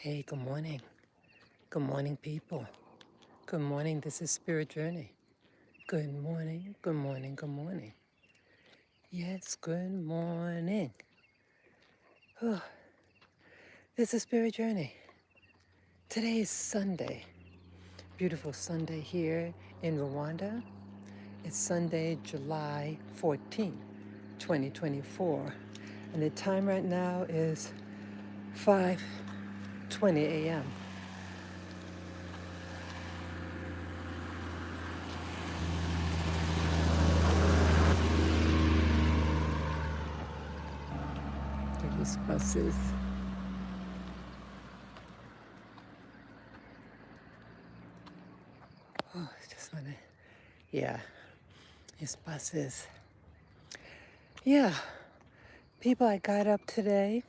Hey, good morning. Good morning, people. Good morning. This is Spirit Journey. Good morning. Good morning. Good morning. Yes, good morning. Oh, this is Spirit Journey. Today is Sunday. Beautiful Sunday here in Rwanda. It's Sunday, July 14th, 2024. And the time right now is 5:20 a.m. These buses. Oh, I just want to, yeah, these buses. Yeah, people, I got up today.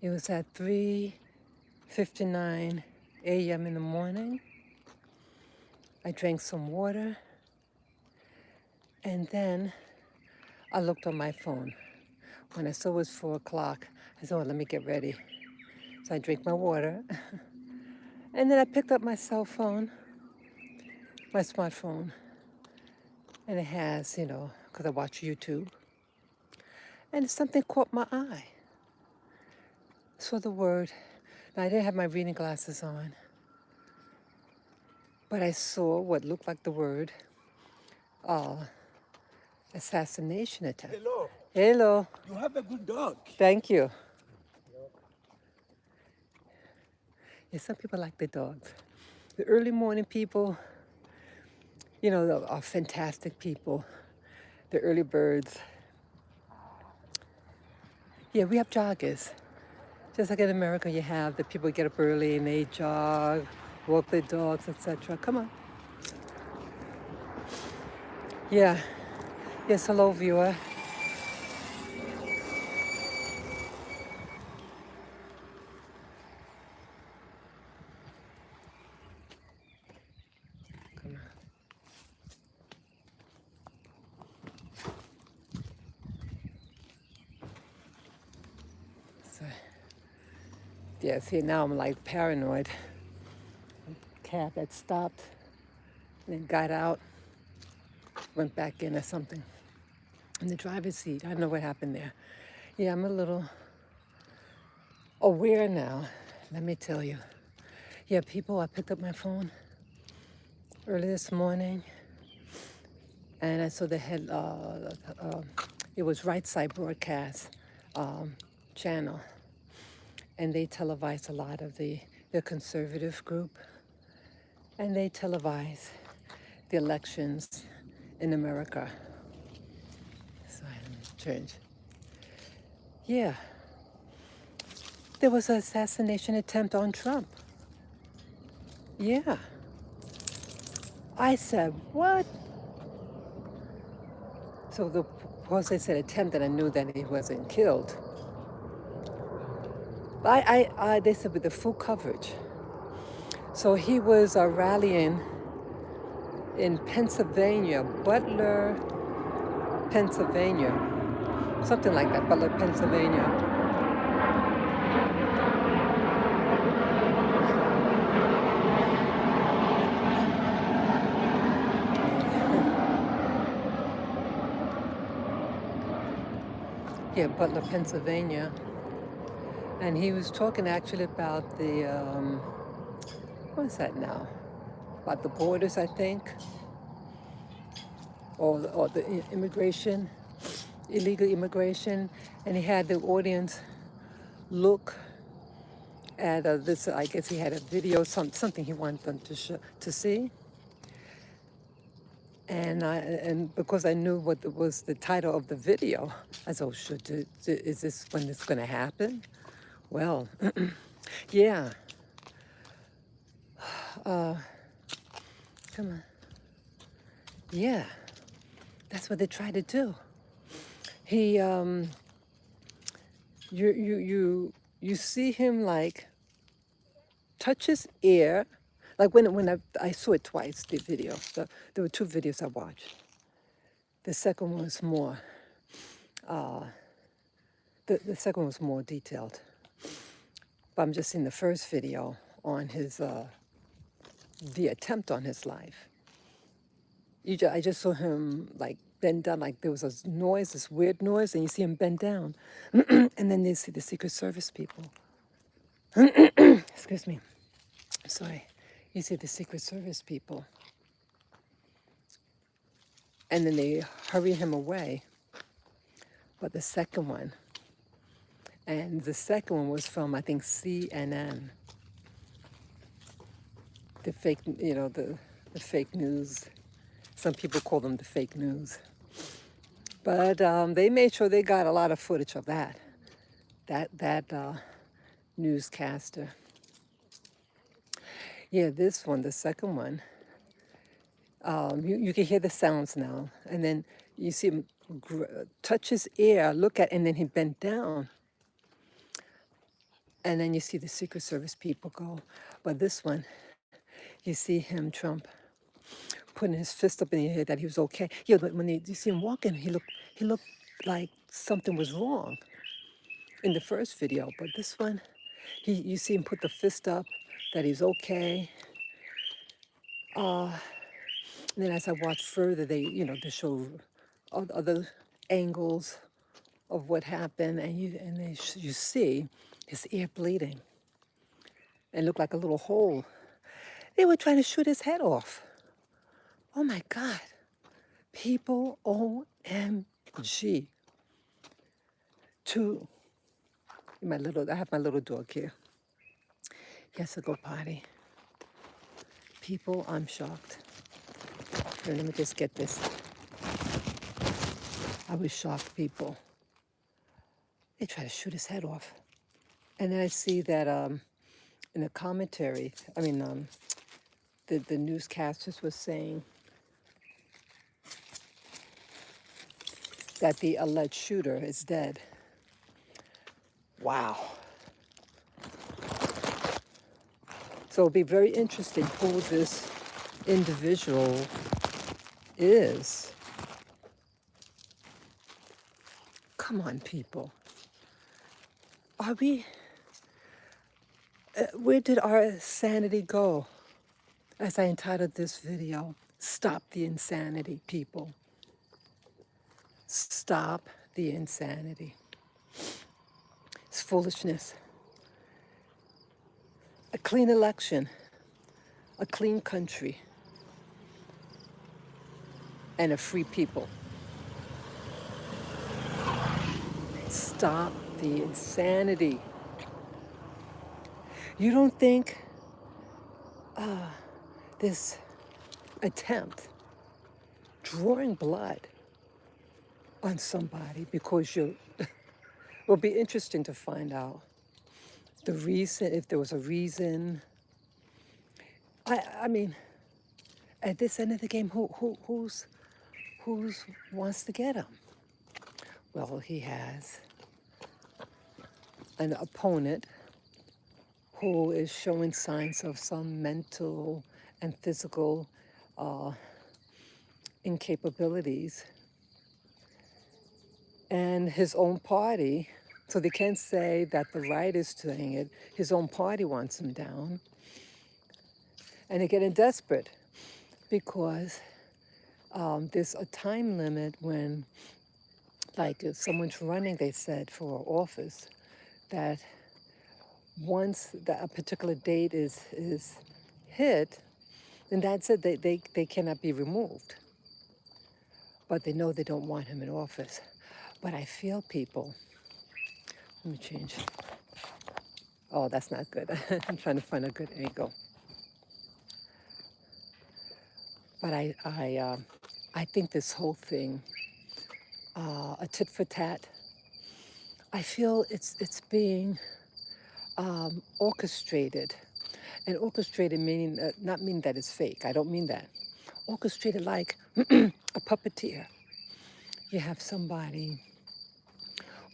It was at 3:59 a.m. in the morning. I drank some water and then I looked on my phone. When I saw it was 4 o'clock, I said, oh, let me get ready. So I drank my water and then I picked up my cell phone, my smartphone, and it has, because I watch YouTube, and something caught my eye. I saw the word. Now, I didn't have my reading glasses on, but I saw what looked like the word assassination attempt. Hello. Hello. You have a good dog. Thank you. Yeah, some people like the dogs. The early morning people, are fantastic people. The early birds. Yeah, we have joggers. Just like in America, you have the people who get up early and they jog, walk their dogs, etc. Come on. Yeah. Yes, hello, viewer. Come on. So, yeah, see, now I'm like paranoid. Cab that stopped and then got out, went back in or something. In the driver's seat, I don't know what happened there. Yeah, I'm a little aware now, let me tell you. Yeah, people, I picked up my phone early this morning and I saw the head, it was Right Side Broadcast channel, and they televised a lot of the conservative group, and they televised the elections in America. So let me change. Yeah, there was an assassination attempt on Trump. Yeah. I said, what? So the course they said attempt, and I knew that he wasn't killed. But they said with the full coverage. So he was rallying in Pennsylvania, Butler, Pennsylvania, something like that, Butler, Pennsylvania. Yeah, Butler, Pennsylvania. And he was talking actually about the, what is that now? About the borders, I think, or the immigration, illegal immigration. And he had the audience look at this. I guess he had a video, something he wanted them to see. And because I knew what was the title of the video, I said, oh, is this when it's going to happen? Well, yeah. Come on. Yeah, that's what they tried to do. He, you see him like touch his ear, like when I saw it twice, the video. There were two videos I watched. The second one was more, the second one was more detailed. but I'm just in the first video on his, the attempt on his life. I just saw him like bend down, like there was a noise, this weird noise, and you see him bend down. And then you see the Secret Service people. Excuse me. Sorry. You see the Secret Service people. And then they hurry him away. But the second one, and the second one was from, I think, CNN. The fake, the fake news. Some people call them the fake news. But they made sure they got a lot of footage of that. That newscaster. Yeah, this one, the second one, you can hear the sounds now. And then you see him touch his ear, look at, and then he bent down. And then you see the Secret Service people go. But this one, you see him, Trump, putting his fist up in the air that he was okay. Yeah, but when you see him walking, he looked like something was wrong in the first video. But this one, you see him put the fist up that he's okay. And then as I watch further, they show other angles of what happened, and you see his ear bleeding and looked like a little hole. They were trying to shoot his head off. Oh my God. People, OMG. I have my little dog here. He has to go potty. People, I'm shocked. Here, let me just get this. I was shocked, people. They try to shoot his head off. And then I see that in the commentary, the newscasters was saying that the alleged shooter is dead. Wow. So it'll be very interesting who this individual is. Come on, people. Where did our sanity go? As I entitled this video, Stop the Insanity, people. Stop the insanity. It's foolishness. A clean election, a clean country, and a free people. Stop the insanity. You don't think this attempt, drawing blood on somebody because will be interesting to find out the reason, if there was a reason. I mean, at this end of the game, who's wants to get him? Well, he has an opponent who is showing signs of some mental and physical incapabilities, and his own party, so they can't say that the right is saying it, his own party wants him down, and they're getting desperate because there's a time limit when, like if someone's running, they said, for office, that once a particular date is hit, then that's it, they cannot be removed. But they know they don't want him in office. But I feel, people, let me change. Oh, that's not good. I'm trying to find a good angle. But I think this whole thing, a tit for tat, I feel it's being orchestrated. And orchestrated meaning, not meaning that it's fake. I don't mean that. Orchestrated like a puppeteer. You have somebody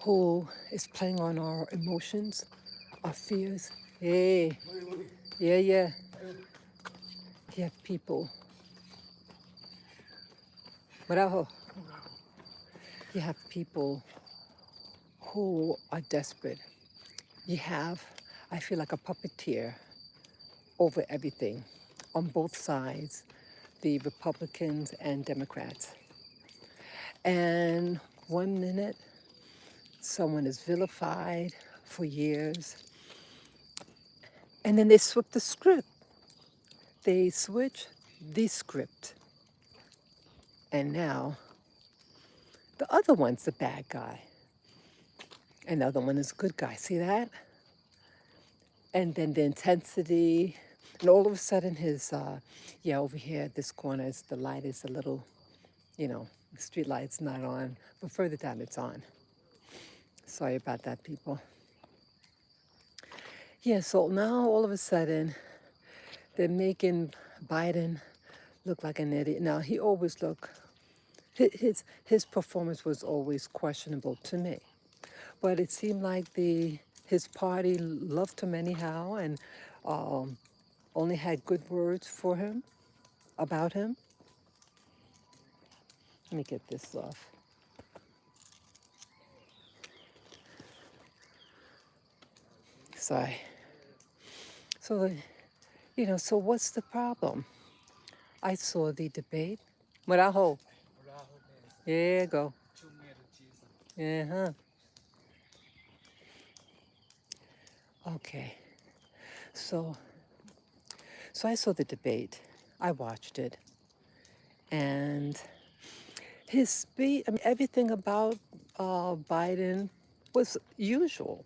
who is playing on our emotions, our fears. Hey, yeah. You have people. Marajo. You have people who are desperate. You have I feel like a puppeteer over everything on both sides, the Republicans and Democrats. And one minute, someone is vilified for years, and then they switch the script. They switch the script. And now the other one's the bad guy, and the other one is a good guy. See that? And then the intensity, and all of a sudden yeah, over here at this corner, the light is a little, the street light's not on, but further down it's on. Sorry about that, people. Yeah, so now all of a sudden, they're making Biden look like an idiot. Now, he always his performance was always questionable to me. But it seemed like his party loved him anyhow, and only had good words for him, about him. Let me get this off. Sorry. So, so what's the problem? I saw the debate. Maraho. Yeah, go. Uh-huh. Okay. So I saw the debate. I watched it. And his speech, I mean, everything about Biden was usual.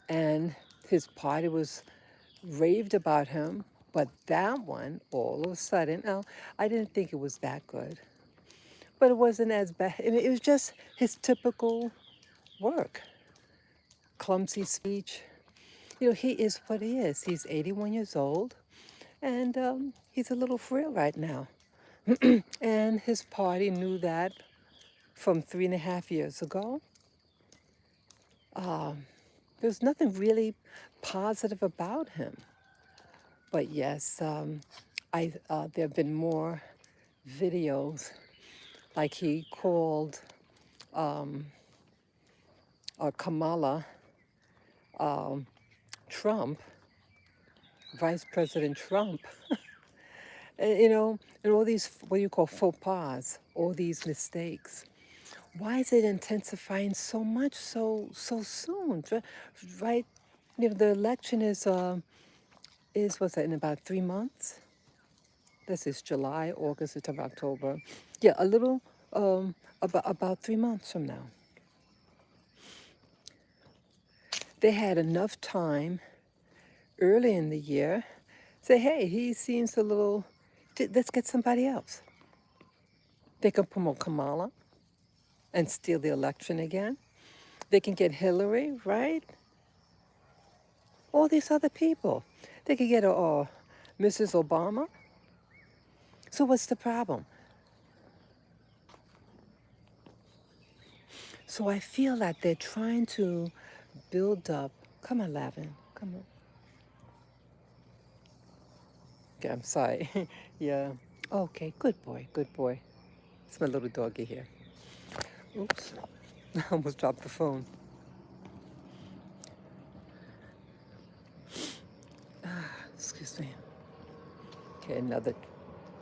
And his party was raved about him. But that one, all of a sudden, now, I didn't think it was that good. But it wasn't as bad. I mean, it was just his typical work. Clumsy speech. He is what he is. He's 81 years old, and he's a little frail right now. And his party knew that from 3.5 years ago. There's nothing really positive about him. But yes, there have been more videos, like he called Kamala Trump, Vice President Trump, and all these, what you call faux pas, all these mistakes. Why is it intensifying so much so soon? Right? The election is what's that, in about 3 months? This is July, August, September, October. Yeah, a little about 3 months from now. They had enough time early in the year. Say, hey, he seems a little. Let's get somebody else. They can promote Kamala and steal the election again. They can get Hillary, right? All these other people. They could get Mrs. Obama. So what's the problem? So I feel that they're trying to build up. Come on, Lavin. Come on. Okay, I'm sorry. Yeah. Okay, good boy, good boy. It's my little doggy here. Oops. I almost dropped the phone. Excuse me. Okay, another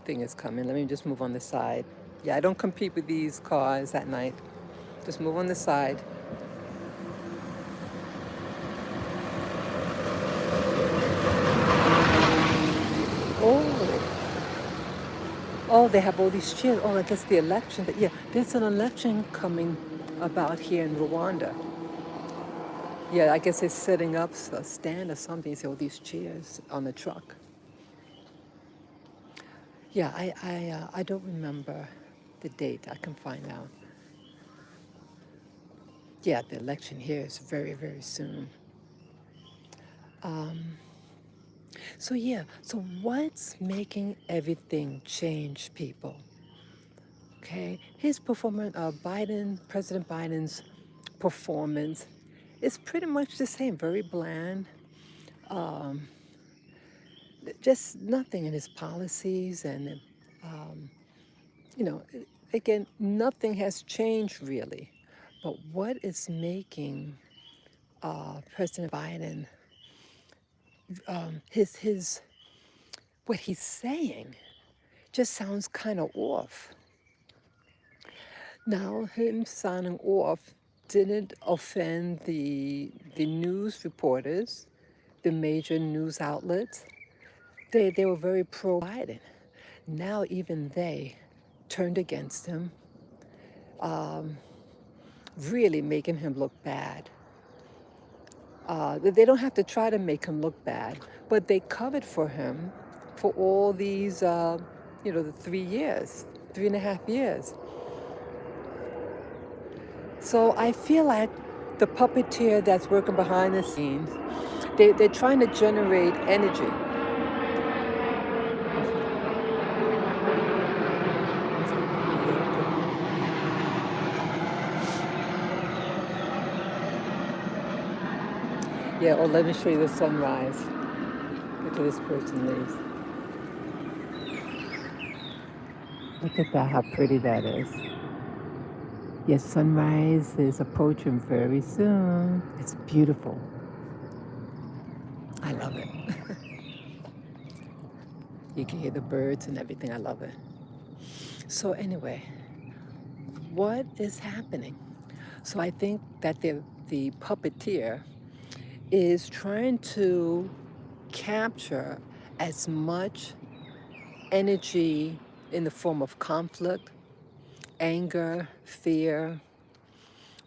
thing is coming. Let me just move on the side. Yeah, I don't compete with these cars at night. Just move on the side. Oh, they have all these chairs. Oh, I guess the election. Yeah, there's an election coming about here in Rwanda. Yeah, I guess they're setting up a stand or something. See all these chairs on the truck. Yeah, I don't remember the date. I can find out. Yeah, the election here is very, very soon. So yeah, so what's making everything change, people? Okay, his performance, President Biden's performance is pretty much the same, very bland. Just nothing in his policies, and you know, again, nothing has changed really. But what is making President Biden his what he's saying just sounds kind of off. Now, him sounding off didn't offend the news reporters, the major news outlets. They were very pro-Biden. Now even they turned against him, really making him look bad. They don't have to try to make him look bad, but they covered for him for all these, the 3 years, 3.5 years. So I feel like the puppeteer that's working behind the scenes, they're trying to generate energy. Yeah, or let me show you the sunrise after this person leaves. Look at that, how pretty that is. Yes, sunrise is approaching very soon. It's beautiful. I love it. You can hear the birds and everything. I love it. So anyway, what is happening? So I think that the puppeteer is trying to capture as much energy in the form of conflict, anger, fear,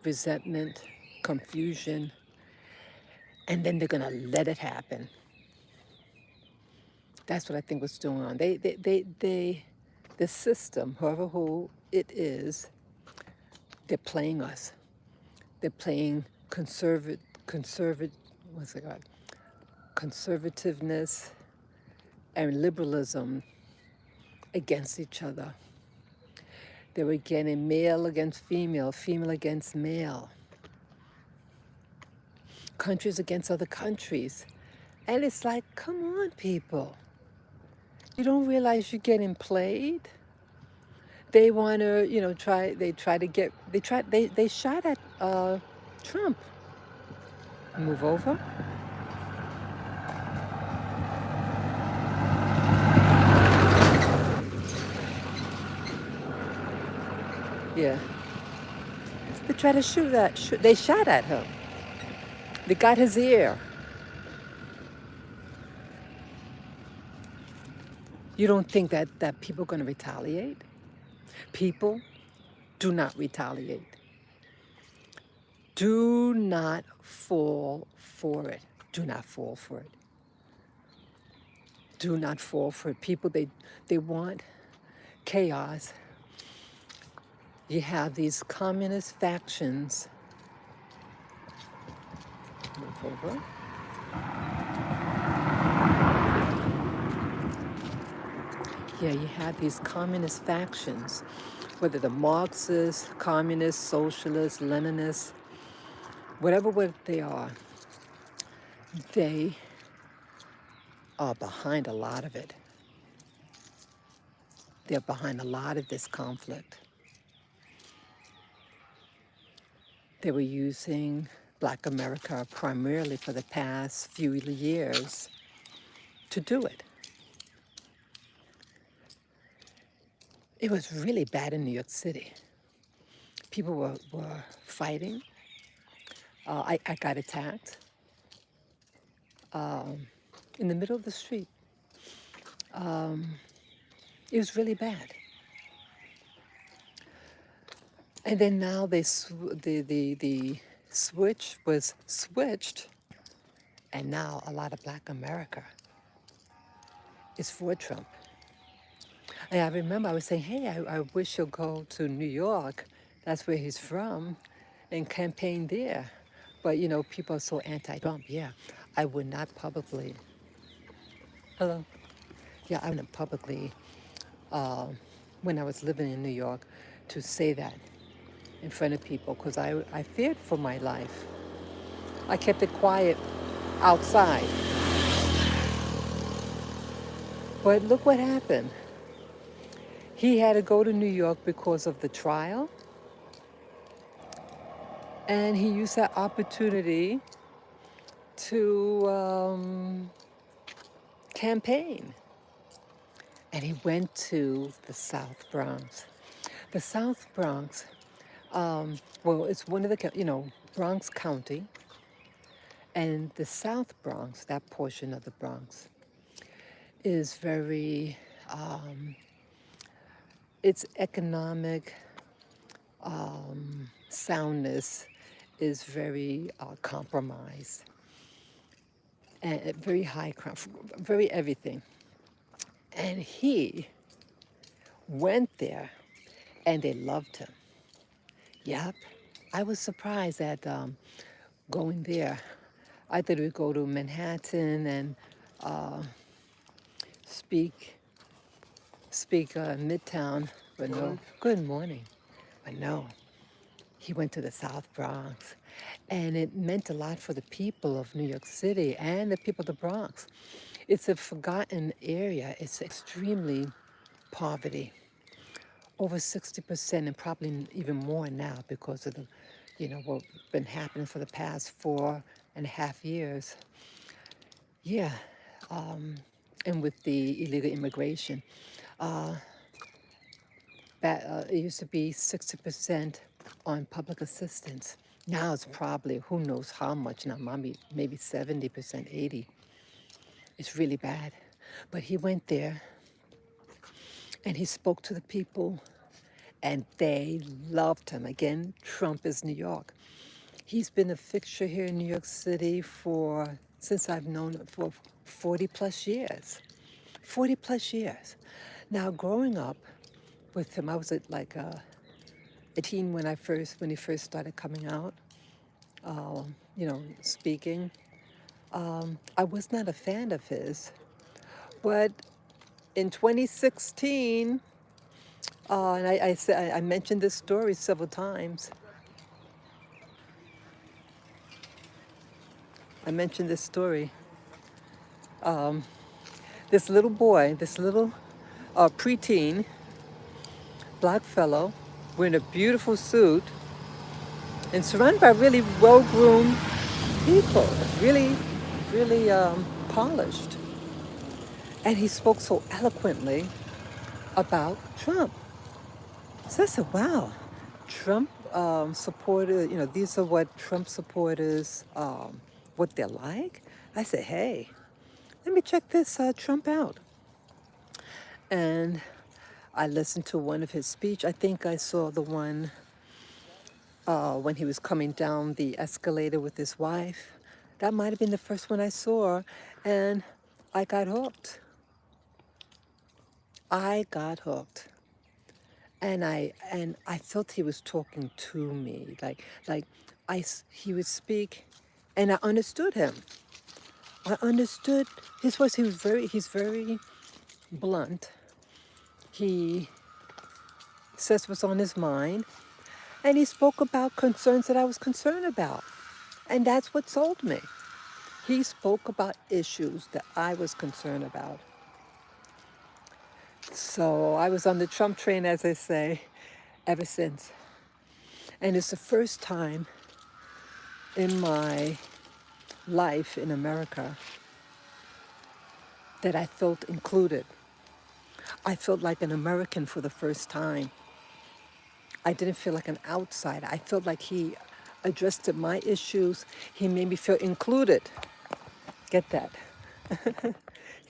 resentment, confusion, and then they're gonna let it happen. That's what I think was going on. The system, whoever who it is, they're playing us. They're playing what's it called? Conservativeness and liberalism against each other. They were getting male against female, female against male, countries against other countries. And it's like, come on, people. You don't realize you're getting played? They want to, they shot at Trump. Move over. Yeah. They tried to they shot at him. They got his ear. You don't think that people are going to retaliate? People do not retaliate. Do not fall for it. Do not fall for it. Do not fall for it. People, they want chaos. You have these communist factions. Move over. Yeah, you have these communist factions, whether the Marxists, communists, socialists, Leninists, whatever what they are behind a lot of it. They're behind a lot of this conflict. They were using Black America primarily for the past few years to do it. It was really bad in New York City. People were fighting. I got attacked in the middle of the street. It was really bad. And then now the switch was switched, and now a lot of Black America is for Trump. And I remember I was saying, hey, I wish he'll go to New York. That's where he's from, and campaign there. But, people are so anti-Trump. Yeah, I would not publicly. Hello? Yeah, I wouldn't publicly, when I was living in New York, to say that in front of people because I feared for my life. I kept it quiet outside. But look what happened. He had to go to New York because of the trial. And he used that opportunity to campaign. And he went to the South Bronx. The South Bronx, well, it's one of the, Bronx County, and the South Bronx, that portion of the Bronx, is very, its economic soundness is very compromised and very high crime, very everything. And he went there and they loved him. Yep. I was surprised at going there. I thought we'd go to Manhattan and speak Midtown, but no. Good morning. But no, he went to the South Bronx. And it meant a lot for the people of New York City and the people of the Bronx. It's a forgotten area. It's extremely poverty. Over 60% and probably even more now because of the, what's been happening for the past 4.5 years. Yeah, and with the illegal immigration. It used to be 60% on public assistance. Now it's probably, who knows how much now, maybe 70%, 80. It's really bad. But he went there and he spoke to the people and they loved him. Again, Trump is New York. He's been a fixture here in New York City since I've known him for 40 plus years. 40 plus years. Now, growing up with him, I was like a teen when he first started coming out, speaking. I was not a fan of his, but in 2016, and I mentioned this story several times. I mentioned this story. This little boy, this little preteen black fellow, wearing a beautiful suit, and surrounded by really well-groomed people, really, really polished. And he spoke so eloquently about Trump. So I said, wow, Trump supporters, these are what Trump supporters, what they're like. I said, hey, let me check this Trump out. And I listened to one of his speech. I think I saw the one when he was coming down the escalator with his wife. That might have been the first one I saw, and I got hooked. I got hooked. And I felt he was talking to me, he would speak, and I understood him. I understood his voice. He's very blunt. He says what's on his mind, and he spoke about concerns that I was concerned about, and that's what sold me. He spoke about issues that I was concerned about. So I was on the Trump train, as I say, ever since. And it's the first time in my life in America that I felt included. I felt like an American for the first time. I didn't feel like an outsider. I felt like he addressed my issues. He made me feel included. Get that?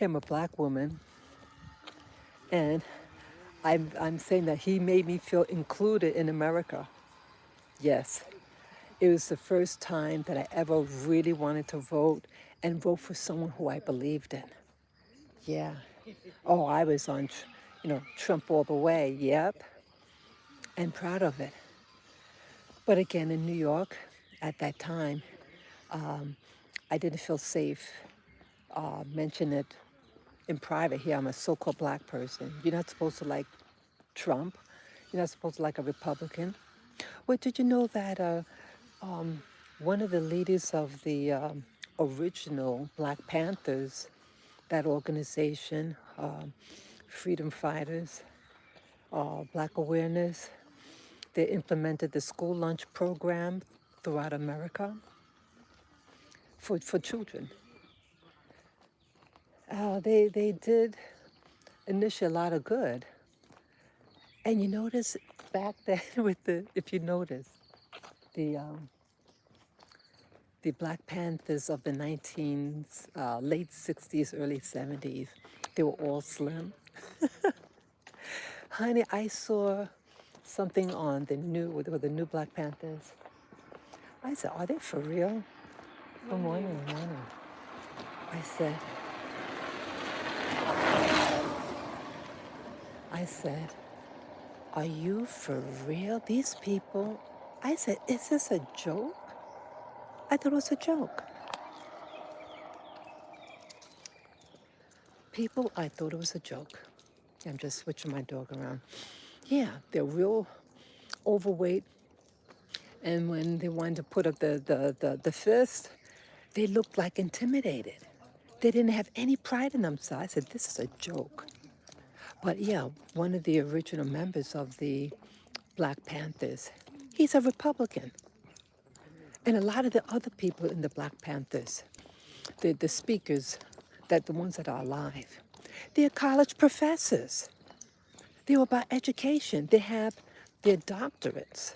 I'm a black woman, and I'm saying that he made me feel included in America. Yes, it was the first time that I ever really wanted to vote and vote for someone who I believed in. Yeah. Oh, I was on, Trump all the way. Yep. And proud of it. But again, in New York, at that time, I didn't feel safe. Mention it in private here. I'm a so-called black person. You're not supposed to like Trump. You're not supposed to like a Republican. Well, did you know that one of the leaders of the original Black Panthers, that organization, Freedom Fighters, Black Awareness, they implemented the school lunch program throughout America for children. They did initially a lot of good. And you notice back then with if you notice, the um, the Black Panthers of the late 60s, early 70s, they were all slim. Honey, I saw something on with the new Black Panthers. I said, are they for real? Good morning, good morning. I said, I said, are you for real? These people, I said, is this a joke? I thought it was a joke. People, I thought it was a joke. I'm just switching my dog around. Yeah, they're real overweight. And when they wanted to put up the fist, they looked like intimidated. They didn't have any pride in them. So I said, this is a joke. But yeah, one of the original members of the Black Panthers, he's a Republican. And a lot of the other people in the Black Panthers, the speakers, the ones that are alive, they're college professors. They're about education. They have their doctorates.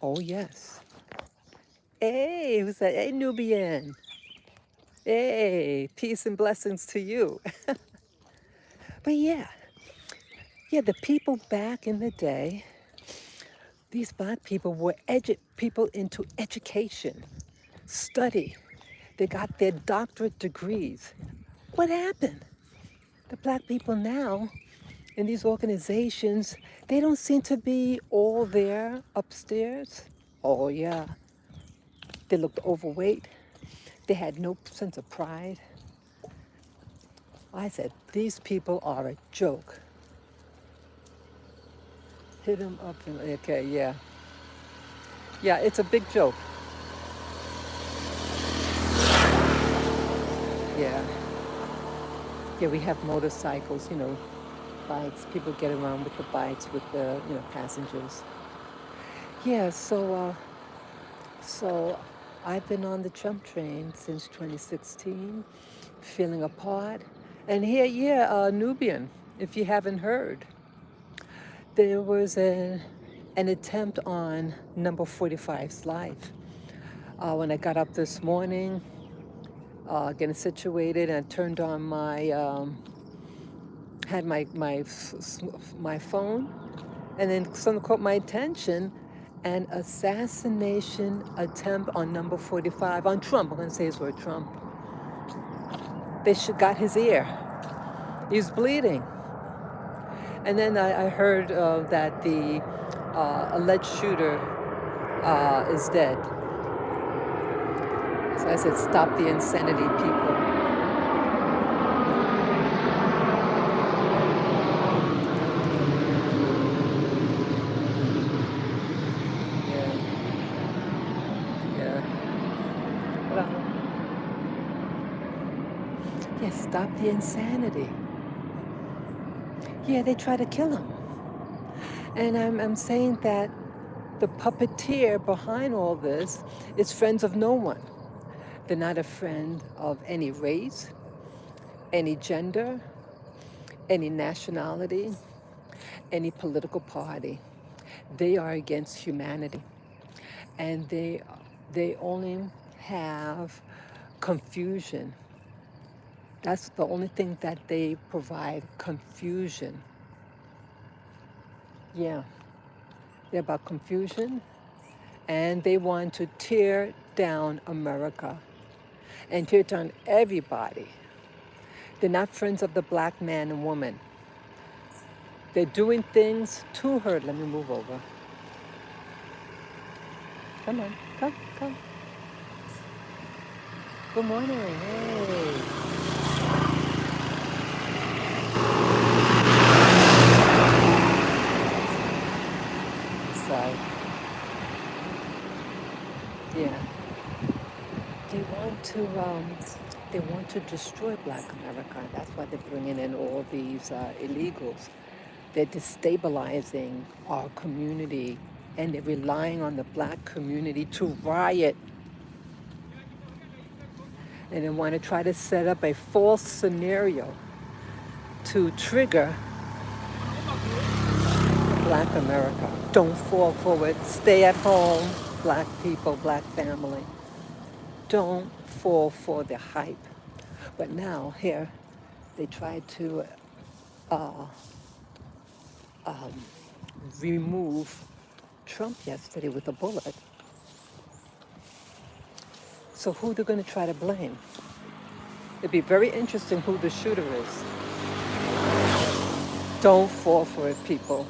Oh, yes. Hey, who's that? Hey, Nubian. Hey, peace and blessings to you. But yeah, the people back in the day, these black people were people into education, study. They got their doctorate degrees. What happened? The black people now in these organizations, they don't seem to be all there upstairs. Oh, yeah. They looked overweight. They had no sense of pride. I said, these people are a joke. Hit them up. Okay, yeah. Yeah, it's a big joke. Yeah. Yeah, we have motorcycles, bikes. People get around with the bikes with the, passengers. Yeah, so I've been on the Trump train since 2016, feeling apart. And here, yeah, Nubian, if you haven't heard, there was an attempt on number 45's life. When I got up this morning, getting situated, and I turned on had my phone, and then something caught my attention, an assassination attempt on number 45 on Trump. I'm going to say his word, Trump. They got his ear. He was bleeding. And then I heard that the alleged shooter is dead. So I said, stop the insanity, people. Yeah, yeah. Yeah, stop the insanity. Yeah, they try to kill him. And I'm saying that the puppeteer behind all this is friends of no one. They're not a friend of any race, any gender, any nationality, any political party. They are against humanity. And they only have confusion. That's the only thing that they provide, confusion. Yeah, they're about confusion, and they want to tear down America and tear down everybody. They're not friends of the black man and woman. They're doing things to her. Let me move over. Come on, come. Good morning. Hey. So, yeah. They want to destroy Black America. And that's why they're bringing in all these illegals. They're destabilizing our community, and they're relying on the black community to riot. and they want to try to set up a false scenario to trigger Black America. Don't fall for it. Stay at home, Black people, Black family. Don't fall for the hype. But now here, they tried to remove Trump yesterday with a bullet. So who they're going to try to blame? It'd be very interesting who the shooter is. Don't fall for it, people.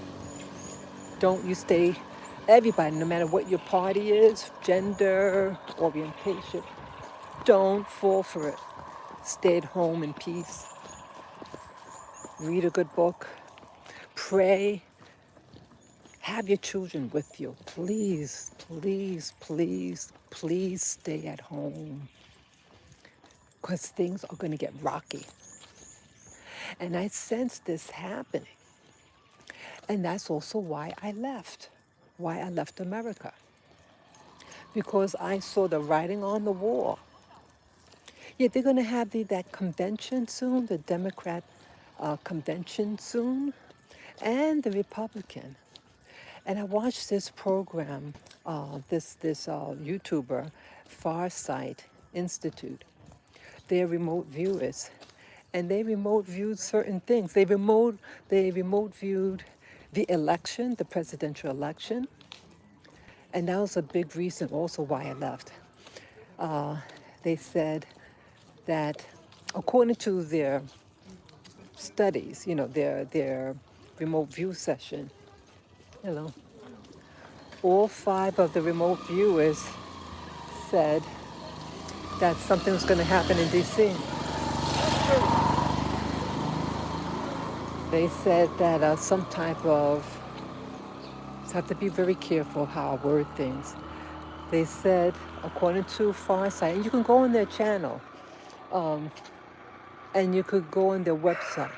Don't you stay, everybody, no matter what your party is, gender, orientation, don't fall for it. Stay at home in peace. Read a good book. Pray. Have your children with you. Please, please, please, please stay at home. Because things are going to get rocky. And I sense this happening. And that's also why I left America. Because I saw the writing on the wall. Yeah, they're going to have that convention soon, the Democrat convention soon, and the Republican. And I watched this program, this YouTuber, Farsight Institute. They're remote viewers, and they remote viewed certain things. They remote viewed the election, the presidential election, and that was a big reason also why I left. They said that according to their studies, their remote view session, all 5 of the remote viewers said that something was going to happen in DC. They said that some type of, so have to be very careful how I word things. They said, according to Farsight, and you can go on their channel, and you could go on their website.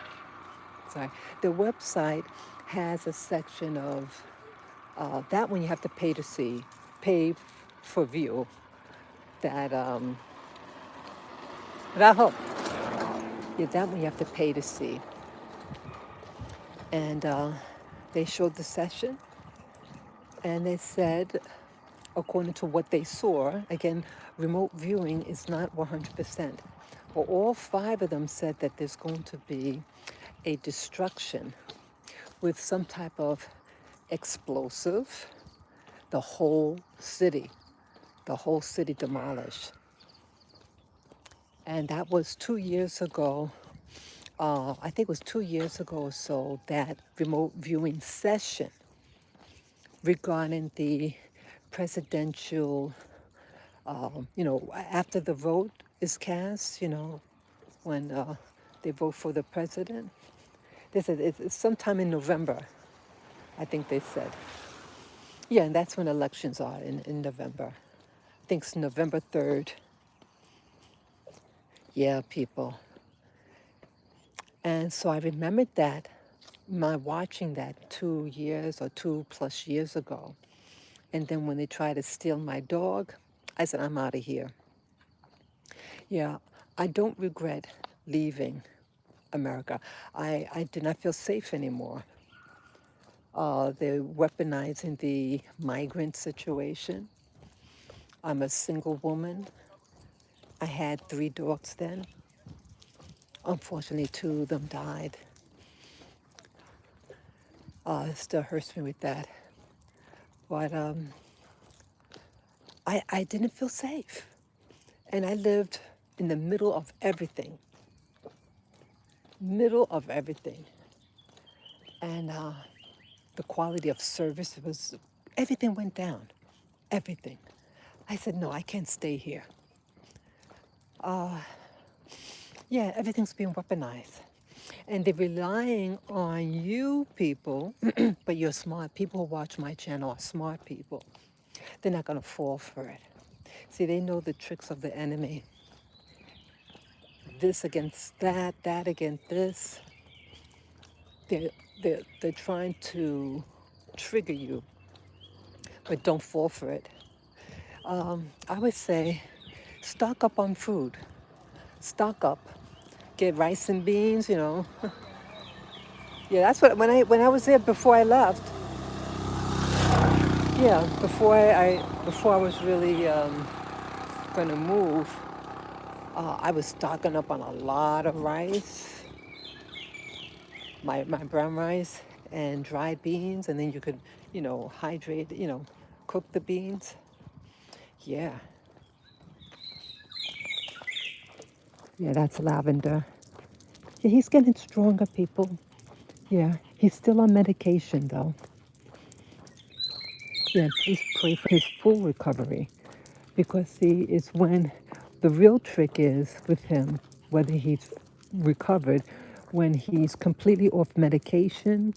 Sorry, their website has a section of that one you have to pay to see, pay for view. That hope. Yeah, that one you have to pay to see. And they showed the session, and they said, according to what they saw, again, remote viewing is not 100%. Well, all 5 of them said that there's going to be a destruction with some type of explosive, the whole city demolished. And that was 2 years ago. I think it was 2 years ago or so, that remote viewing session regarding the presidential, after the vote is cast, when they vote for the president. They said it's sometime in November, I think they said. Yeah, and that's when elections are, in November. I think it's November 3rd. Yeah, people. And so I remembered that, my watching that 2 years or 2+ years ago. And then when they tried to steal my dog, I said, I'm out of here. Yeah, I don't regret leaving America. I did not feel safe anymore. They're weaponizing the migrant situation. I'm a single woman. I had 3 dogs then. Unfortunately, 2 of them died. It still hurts me with that. But I didn't feel safe. And I lived in the middle of everything. And the quality of service everything went down. Everything. I said, no, I can't stay here. Yeah, everything's being weaponized. And they're relying on you people, but you're smart. People who watch my channel are smart people. They're not going to fall for it. See, they know the tricks of the enemy. This against that, that against this. They're trying to trigger you, but don't fall for it. I would say stock up on food. stock up, get rice and beans, you know. Yeah, that's what when I was there before I left. Yeah, before I was really gonna move, I was stocking up on a lot of rice, my brown rice and dried beans, and then you could, hydrate, cook the beans. Yeah, yeah, that's lavender. Yeah, he's getting stronger, people. Yeah, he's still on medication though. Yeah, please pray for his full recovery. Because, see, it's when the real trick is with him, whether he's recovered, when he's completely off medication,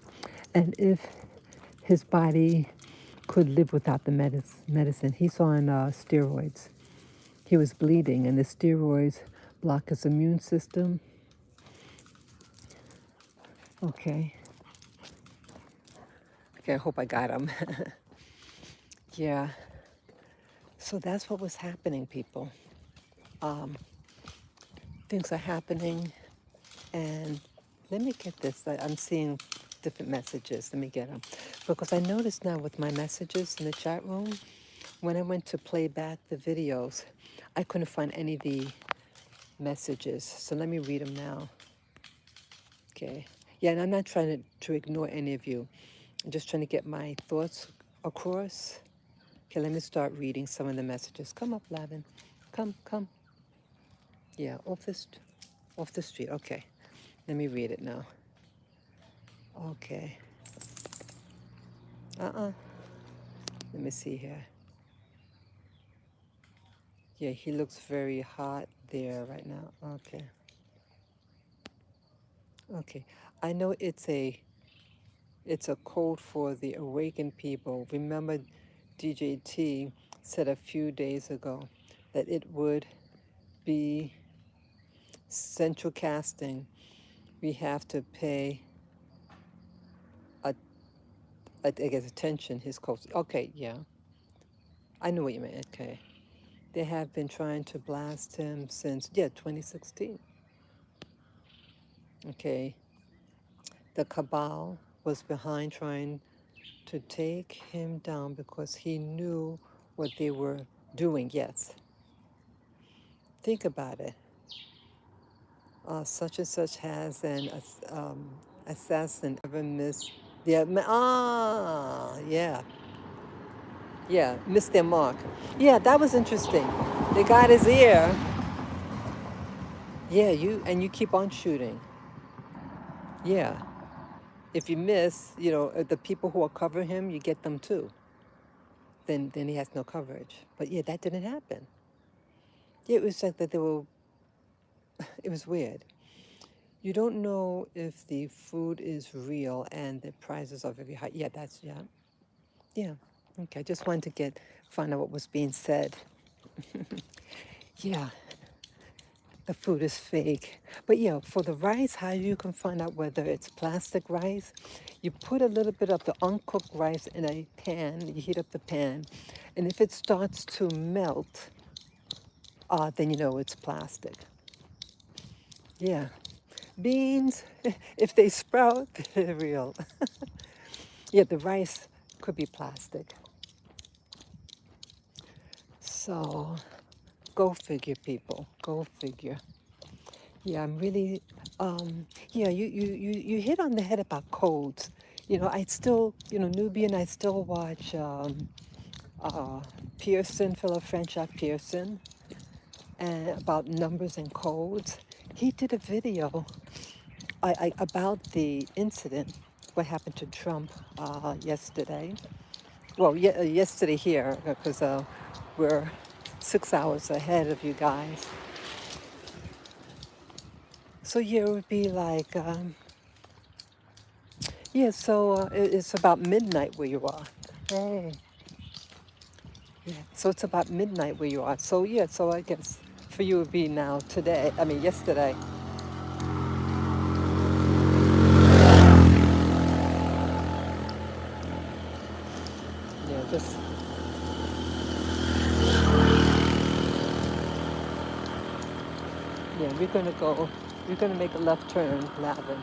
and if his body could live without the medicine. He's on steroids. He was bleeding, and the steroids block his immune system. Okay. Okay, I hope I got him. Yeah. So that's what was happening, people. Things are happening, and let me get this. I'm seeing different messages. Let me get them. Because I noticed now with my messages in the chat room, when I went to play back the videos, I couldn't find any of the messages. So let me read them now. Okay. Yeah, and I'm not trying to ignore any of you. I'm just trying to get my thoughts across. Okay, let me start reading some of the messages. Come up, Lavin. Come. Yeah, off the street. Okay. Let me read it now. Okay. Let me see here. Yeah, he looks very hot there right now. Okay. Okay. I know it's a code for the awakened people. Remember DJT said a few days ago that it would be central casting. We have to pay I guess attention his code. Okay, yeah. I know what you meant. Okay. They have been trying to blast him since 2016. Okay. The cabal was behind trying to take him down because he knew what they were doing. Yes. Think about it. Such and such has an assassin ever missed yeah, missed their mark. Yeah, that was interesting. They got his ear. Yeah, you keep on shooting. Yeah. If you miss, the people who are covering him, you get them too. Then he has no coverage. But yeah, that didn't happen. Yeah, it was like that it was weird. You don't know if the food is real and the prices are very high. Yeah, yeah. Okay, I just wanted to find out what was being said. Yeah, the food is fake. But yeah, for the rice, how you can find out whether it's plastic rice, you put a little bit of the uncooked rice in a pan, you heat up the pan, and if it starts to melt, then you know it's plastic. Yeah. Beans, if they sprout, they're real. Yeah, the rice could be plastic. So, go figure, people. Go figure. Yeah, I'm really, yeah, you hit on the head about codes. I still, Nubian, I still watch Pearson, Philip Franchot Pearson, and about numbers and codes. He did a video about the incident, what happened to Trump yesterday. Well, yesterday here, because we're 6 hours ahead of you guys. So yeah, it would be like, yeah, so it's about midnight where you are. Hey. Yeah, so it's about midnight where you are. So yeah, so I guess for you it would be now today, yesterday. Yeah, just, Yeah, we're gonna make a left turn, Lavin.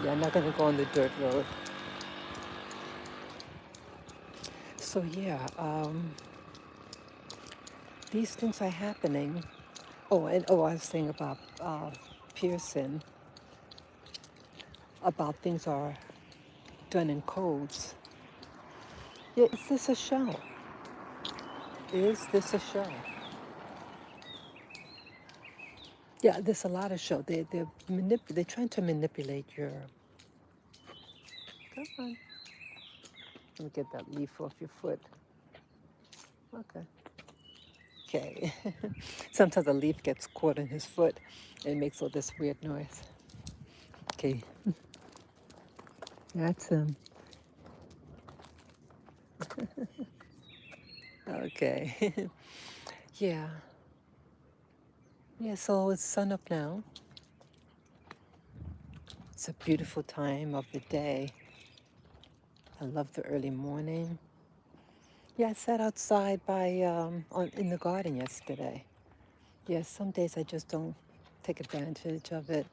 Yeah, I'm not gonna go on the dirt road. So yeah, these things are happening. Oh, and I was saying about Pearson, about things are done in codes. Yeah, is this a show? Is this a show? Yeah, there's a lot of show. They're trying to manipulate your. Come on, let me get that leaf off your foot. Okay. Okay. Sometimes a leaf gets caught in his foot and it makes all this weird noise. Okay, that's him. Okay. Yeah. Yeah, so it's sun up now. It's a beautiful time of the day. I love the early morning. Yeah, I sat outside in the garden yesterday. Yeah, some days I just don't take advantage of it.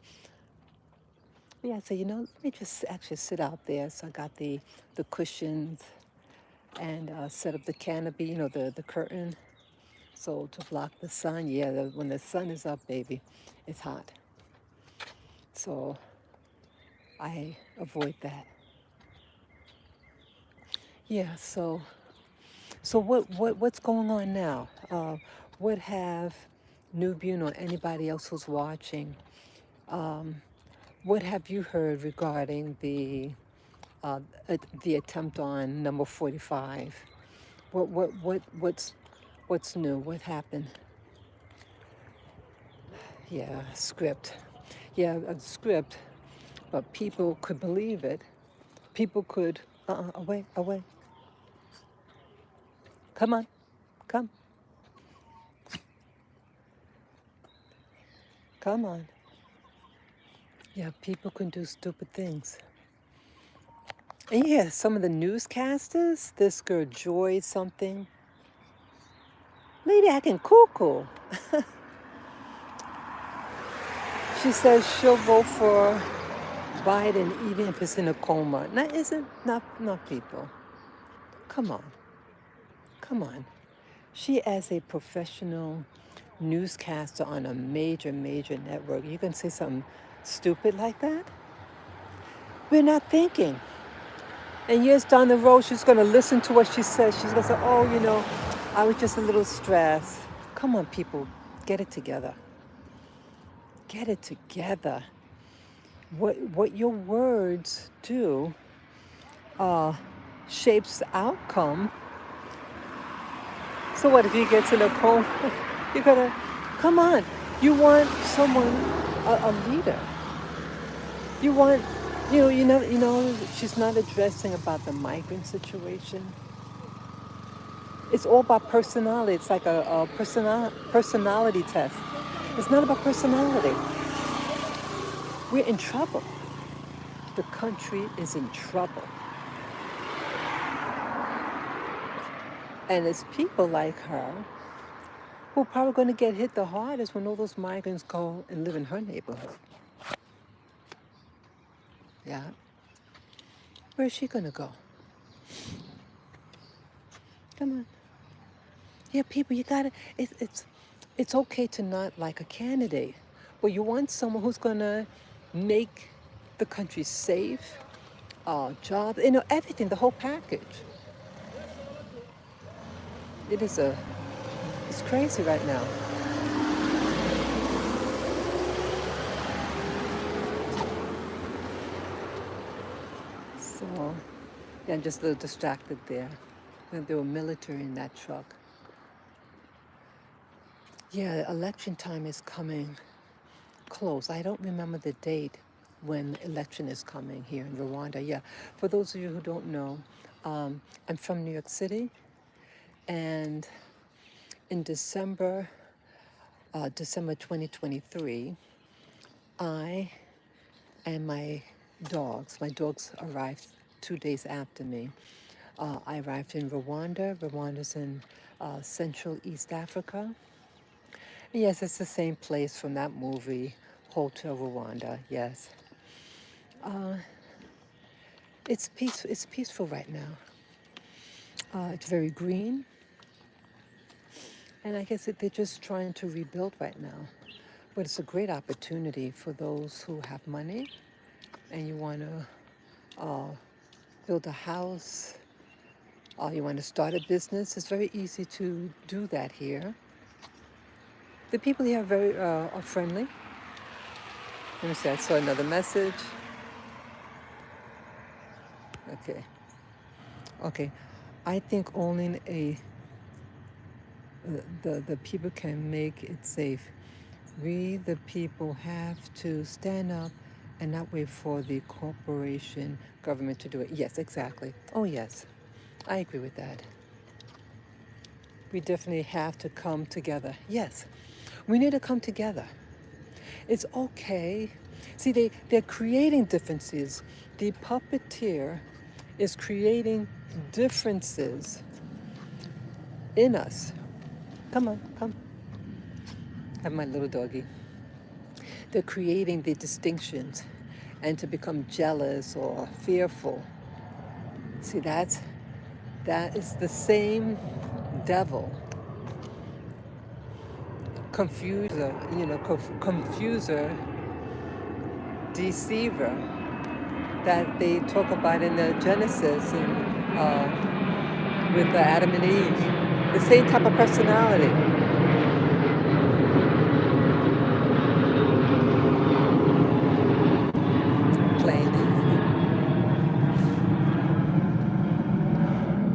Yeah, so let me just actually sit out there. So I got the cushions and set up the canopy, the curtain, so to block the sun. Yeah, when the sun is up, baby, it's hot. So I avoid that. Yeah. So what's going on now? What have Nubian or anybody else who's watching? What have you heard regarding the attempt on number 45? What's new? What happened? Yeah, script. Yeah, a script, but people could believe it. People could. Away, away. Come on, come, come on. Yeah, people can do stupid things. And yeah, some of the newscasters, this girl Joy something, lady acting cuckoo. She says she'll vote for Biden even if it's in a coma. Now, isn't not people. Come on, come on. She as a professional newscaster on a major network, you can say something stupid like that? We're not thinking. And years down the road, she's going to listen to what she says. She's going to say, oh, I was just a little stressed. Come on, people, get it together. Get it together. What your words do shapes the outcome. So what if he gets in a coma? You're going to, come on. You want someone, a leader. You want, she's not addressing about the migrant situation. It's all about personality. It's like a personality test. It's not about personality. We're in trouble. The country is in trouble. And it's people like her who are probably going to get hit the hardest when all those migrants go and live in her neighborhood. Yeah. Where's she going to go? Come on. Yeah, people, you got to, it's okay to not like a candidate, but you want someone who's going to make the country safe, job, everything, the whole package. It's crazy right now. So, yeah, I'm just a little distracted there. There were military in that truck. Yeah, election time is coming close. I don't remember the date when election is coming here in Rwanda. Yeah, for those of you who don't know, I'm from New York City, and in December 2023, I and my dogs arrived 2 days after me. I arrived in Rwanda. Rwanda's in Central East Africa. Yes, it's the same place from that movie, Hotel Rwanda. Yes, it's peaceful. It's peaceful right now. It's very green, and I guess that they're just trying to rebuild right now. But it's a great opportunity for those who have money and you want to build a house, you want to start a business. It's very easy to do that here. The people here are friendly. Let me see. I saw another message. Okay. Okay. I think owning a the people can make it safe. We, the people, have to stand up and not wait for the corporation government to do it. Yes, exactly. Oh, yes. I agree with that. We definitely have to come together. Yes, we need to come together. It's okay. See, they're creating differences. The puppeteer is creating differences in us. Come on, come. Have my little doggy. They're creating the distinctions and to become jealous or fearful. See, that is the same devil, confuser, confuser, deceiver that they talk about in the Genesis and with Adam and Eve. The same type of personality. Plain.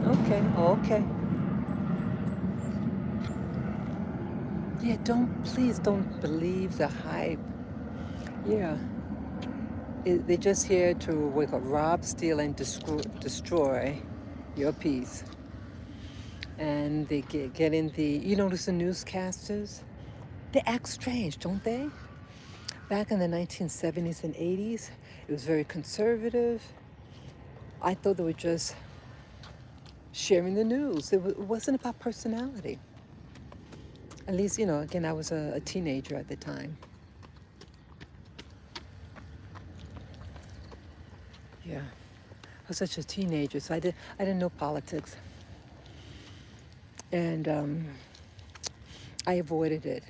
Okay, okay. Yeah, please don't believe the hype. Yeah, they're just here to rob, steal, and destroy your peace. And they get in the, you notice the newscasters? They act strange, don't they? Back in the 1970s and 80s, it was very conservative. I thought they were just sharing the news. It wasn't about personality. At least, again, I was a teenager at the time. Yeah, I was such a teenager, so I didn't know politics, and I avoided it.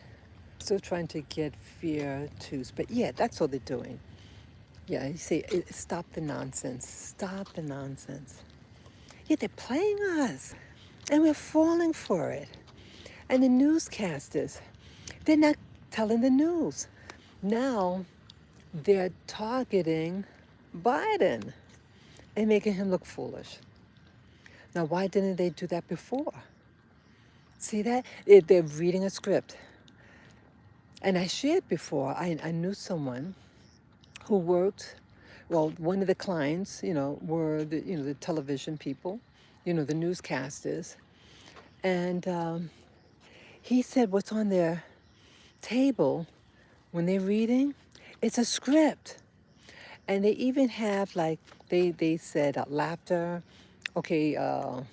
Still trying to get fear to, but yeah, that's all they're doing. Yeah, you say, stop the nonsense. Stop the nonsense. Yeah, they're playing us, and we're falling for it. And the newscasters, they're not telling the news. Now they're targeting Biden and making him look foolish. Now, why didn't they do that before? See that? They're reading a script. And I shared before, I knew someone who worked, well, one of the clients, were the television people, the newscasters. And he said what's on their table when they're reading, it's a script. And they even have like, they said laughter, okay, all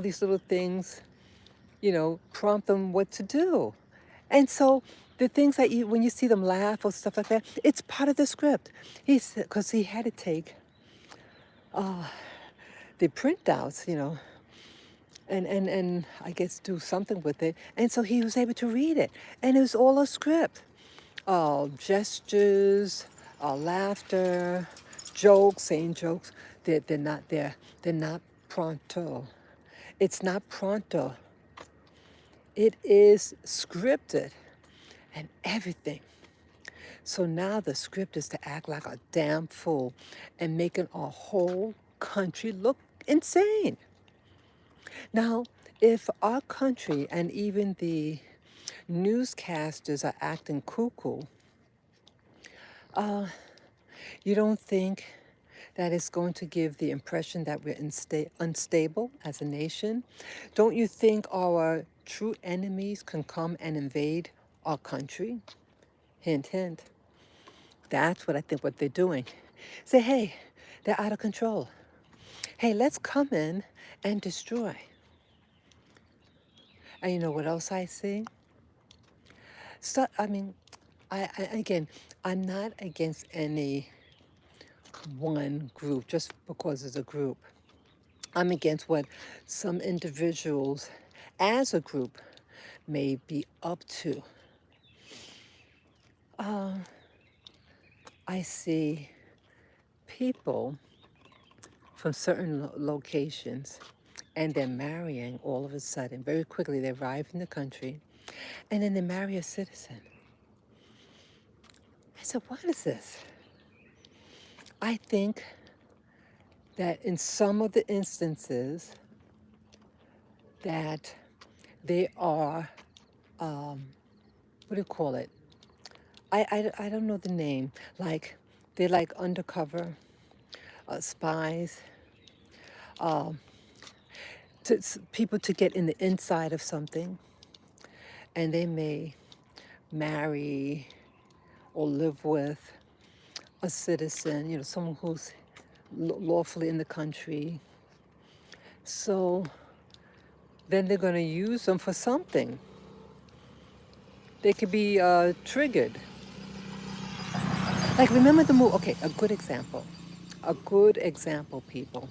these little things, prompt them what to do. And so the things that when you see them laugh or stuff like that, it's part of the script. He said, because he had to take the printouts, and I guess do something with it. And so he was able to read it. And it was all a script. Gestures, laughter, jokes, saying jokes. They're not there. They're not pronto. It's not pronto. It is scripted and everything. So now the script is to act like a damn fool and making a whole country look insane. Now, if our country and even the newscasters are acting cuckoo, you don't think that it's going to give the impression that we're unstable as a nation? Don't you think our true enemies can come and invade our country? Hint, hint. That's what they're doing. Say, hey, they're out of control. Hey, let's come in and destroy. And you know what else I see? So, I mean, again, I'm not against any one group just because it's a group. I'm against what some individuals as a group may be up to. I see people from certain locations and they're marrying all of a sudden. Very quickly, they arrive in the country and then they marry a citizen. I said, what is this? I think that in some of the instances that they are, what do you call it? I don't know the name. Like, they're like undercover spies, people to get in the inside of something, and they may marry or live with a citizen, someone who's lawfully in the country. So then they're going to use them for something. They could be triggered. Like, remember the movie? Okay, a good example. A good example, people.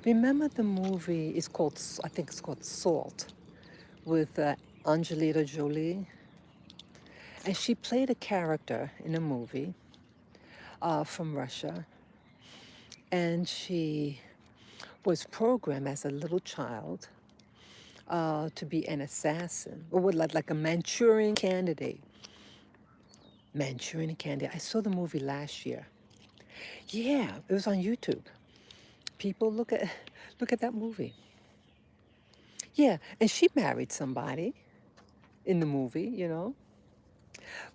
Remember the movie? It's called, I think it's called Salt, with Angelina Jolie, and she played a character in a movie from Russia, and she was programmed as a little child to be an assassin, or like a Manchurian candidate. Manchurian candidate. I saw the movie last year. Yeah, it was on YouTube. People look at that movie. Yeah, and she married somebody in the movie.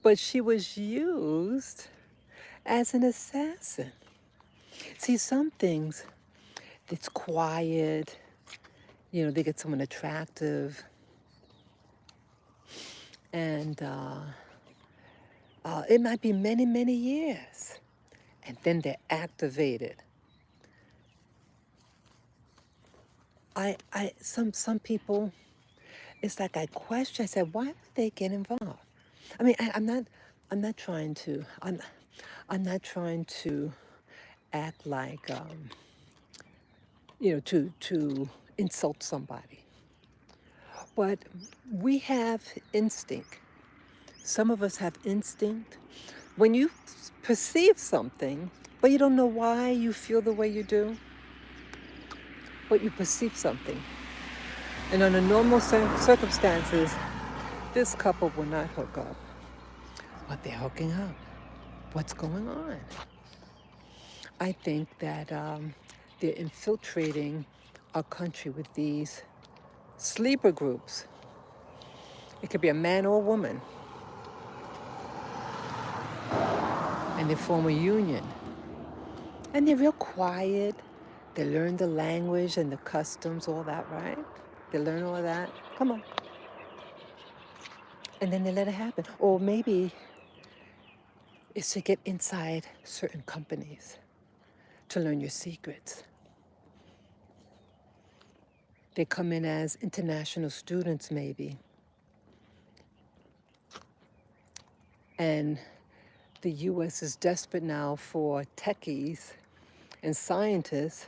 But she was used as an assassin. See, some things, it's quiet, they get someone attractive, and it might be many, many years, and then they're activated. Some people, it's like I question. I said, why would they get involved? I mean, I'm not trying to, I'm not trying to act like, to insult somebody. But we have instinct. Some of us have instinct. When you perceive something, but you don't know why you feel the way you do, but you perceive something. And under normal circumstances, this couple will not hook up. But they're hooking up. What's going on? I think that they're infiltrating our country with these sleeper groups. It could be a man or a woman. And they form a union. And they're real quiet. They learn the language and the customs, all that, right? They learn all of that. Come on. And then they let it happen. Or maybe it's to get inside certain companies, to learn your secrets. They come in as international students, maybe. And the U.S. is desperate now for techies and scientists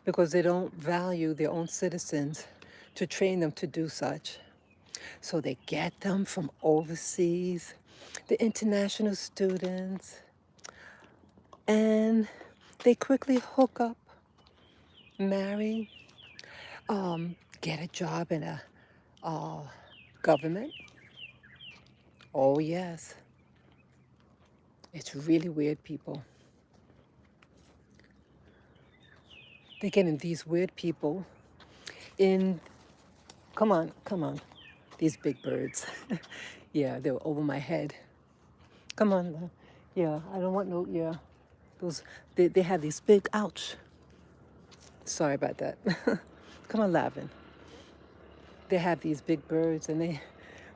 because they don't value their own citizens to train them to do such. So they get them from overseas, the international students, and they quickly hook up, marry, get a job in a government. Oh, yes. It's really weird, people. They're getting these weird people in, come on, these big birds. Yeah, they were over my head. Come on, yeah, I don't want no, yeah. Those, they have these big, ouch. Sorry about that. Come on, Lavin. They have these big birds, and they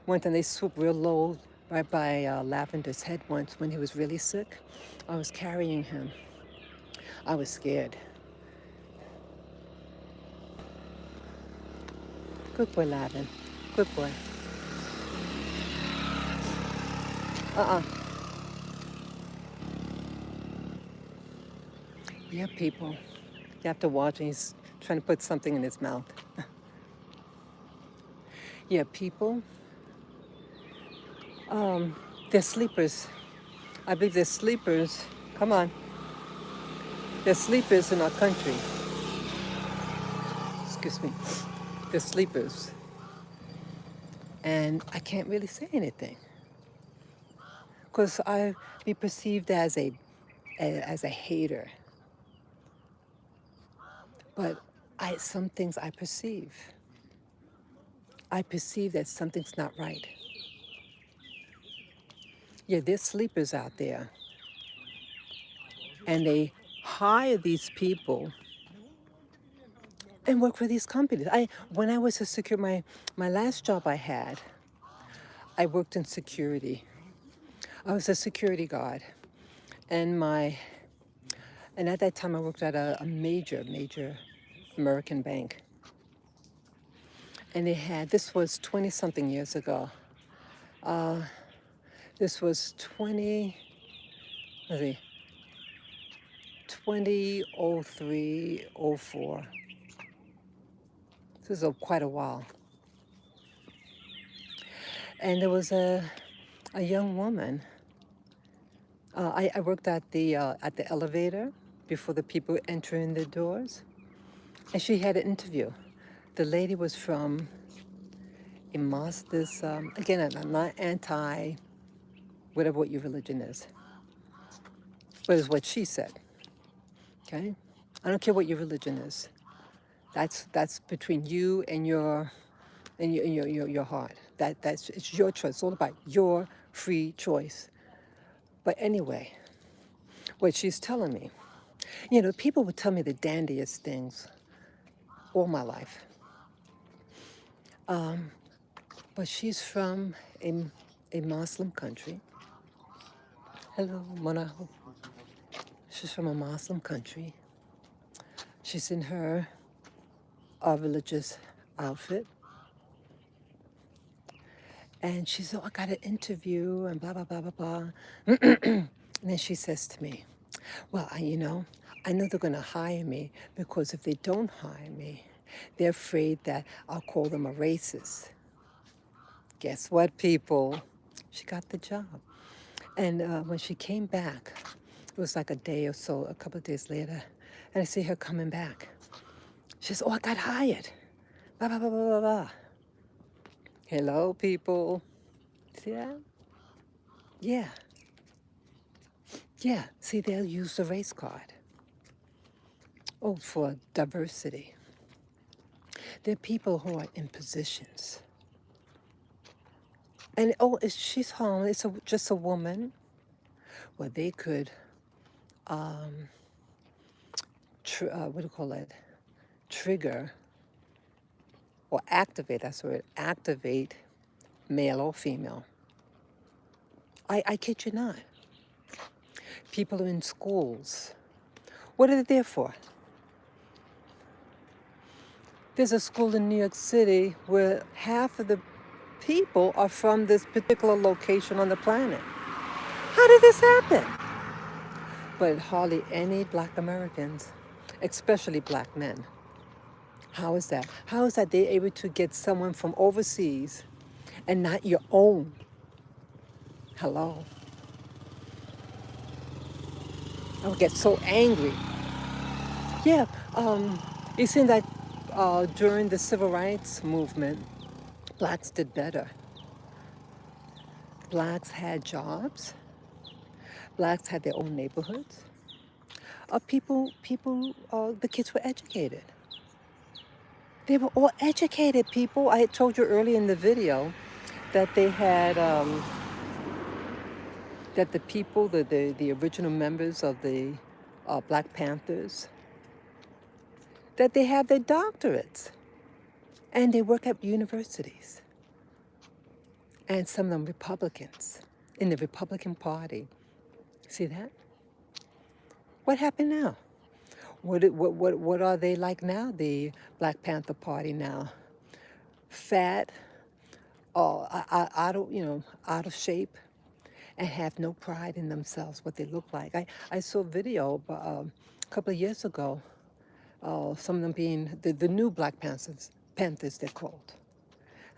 went and they swooped real low right by Lavender's head once when he was really sick. I was carrying him. I was scared. Good boy, Lavin. Good boy. Uh-uh. Yeah, people. You have to watch, and he's trying to put something in his mouth. Yeah, people. They're sleepers. I believe they're sleepers. Come on. They're sleepers in our country. Excuse me. They're sleepers. And I can't really say anything because I be perceived as a hater. But some things I perceive. I perceive that something's not right. Yeah, there's sleepers out there, and they hire these people and work for these companies. When I was my last job I had, I worked in security. I was a security guard, and at that time I worked at a major American bank, and this was 20 something years ago. This was 2003, '04. This is quite a while. And there was a young woman. I worked at the elevator before the people enter in the doors, and she had an interview. The lady was from this again. I'm not anti whatever what your religion is, but it's what she said. Okay, I don't care what your religion is. That's between you and your heart. That's it's your choice. It's all about your free choice. But anyway, what she's telling me, people would tell me the dandiest things all my life. But she's from a Muslim country. Hello, Monaho. She's from a Muslim country. She's in her religious outfit. And she said, oh, I got an interview and blah, blah, blah, blah, blah. And then she says to me, well, I know they're going to hire me because if they don't hire me, they're afraid that I'll call them a racist. Guess what, people? She got the job. And when she came back, it was like a day or so, a couple of days later, and I see her coming back. She says, oh, I got hired. Blah, blah, blah, blah, blah, blah. Hello, people. See that? Yeah. Yeah. See, they'll use the race card. Oh, for diversity. There are people who are in positions. And she's home. It's just a woman. Well, they could, what do you call it? Trigger or activate, that's the word, activate male or female. I kid you not. People are in schools. What are they there for? There's a school in New York City where half of the people are from this particular location on the planet. How did this happen? But hardly any black Americans, especially black men. How is that? How is that they're able to get someone from overseas and not your own? Hello. I would get so angry. Yeah, you see that during the civil rights movement, blacks did better. Blacks had jobs. Blacks had their own neighborhoods. The kids were educated. They were all educated people. I had told you earlier in the video that they had, that the people, the original members of the Black Panthers, that they have their doctorates and they work at universities. And some of them Republicans in the Republican Party. See that? What happened now? What are they like now, the Black Panther Party now? Fat, out of shape, and have no pride in themselves, what they look like. I saw a video a couple of years ago, some of them being the new Black Panthers they're called.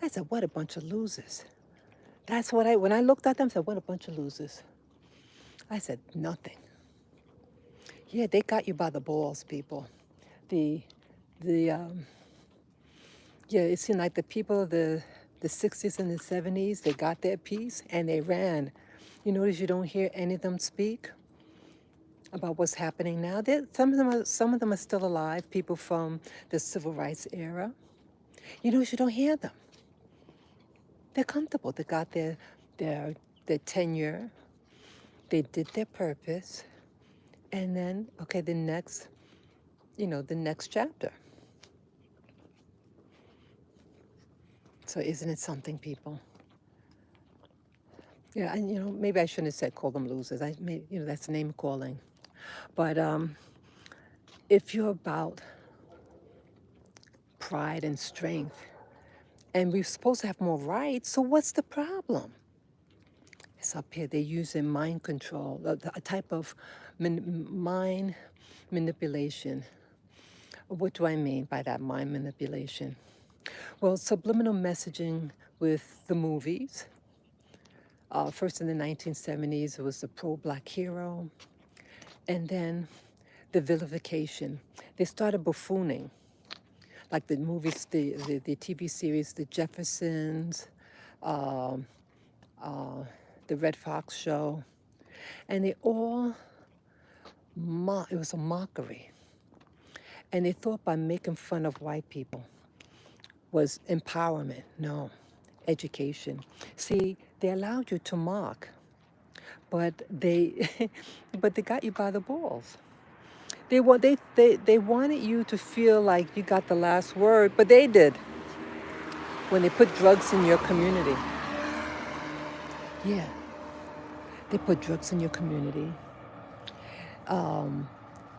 I said, what a bunch of losers. That's what when I looked at them, I said, what a bunch of losers. I said, nothing. Yeah, they got you by the balls, people. The, the, yeah, it seemed like the people of the 60s and the 70s, they got their piece and they ran. You notice you don't hear any of them speak about what's happening now. Some of them are still alive, people from the civil rights era. You notice you don't hear them. They're comfortable. They got their tenure. They did their purpose. And then, okay, the next chapter. So isn't it something, people? Yeah, and maybe I shouldn't have said call them losers. That's name calling. But if you're about pride and strength, and we're supposed to have more rights, so what's the problem? It's up here. They're using mind control, a type of mind manipulation. What do I mean by that, mind manipulation? Well, subliminal messaging with the movies. First in the 1970s, it was the pro-black hero. And then the vilification. They started buffooning, like the movies, the TV series, The Jeffersons, the Red Fox show. And they all, it was a mockery. And they thought by making fun of white people was empowerment. No, education. See, they allowed you to mock, but they but they got you by the balls. They wanted you to feel like you got the last word, but they did when they put drugs in your community. Yeah, they put drugs in your community.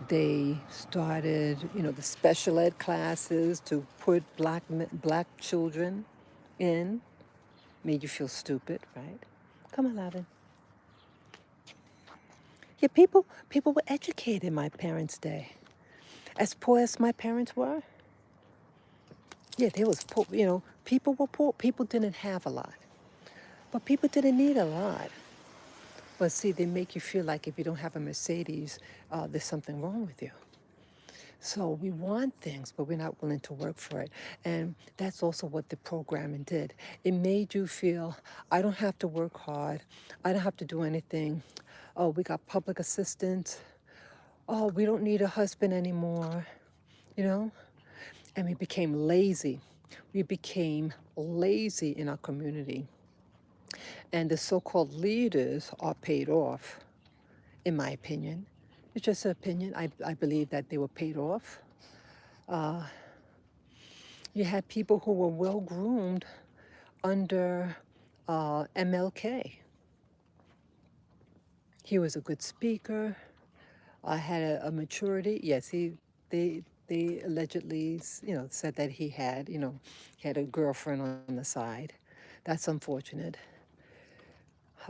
They started, the special ed classes to put black children in. Made you feel stupid, right? Come on, Lavin. Yeah, people were educated in my parents' day. As poor as my parents were, yeah, they was poor. People were poor. People didn't have a lot, but people didn't need a lot. But see, they make you feel like if you don't have a Mercedes, there's something wrong with you. So we want things, but we're not willing to work for it. And that's also what the programming did. It made you feel, I don't have to work hard. I don't have to do anything. Oh, we got public assistance. Oh, we don't need a husband anymore, And we became lazy. We became lazy in our community. And the so-called leaders are paid off, in my opinion. It's just an opinion. I believe that they were paid off. You had people who were well-groomed under MLK. He was a good speaker, had a maturity. Yes, they allegedly, said that he had a girlfriend on the side. That's unfortunate.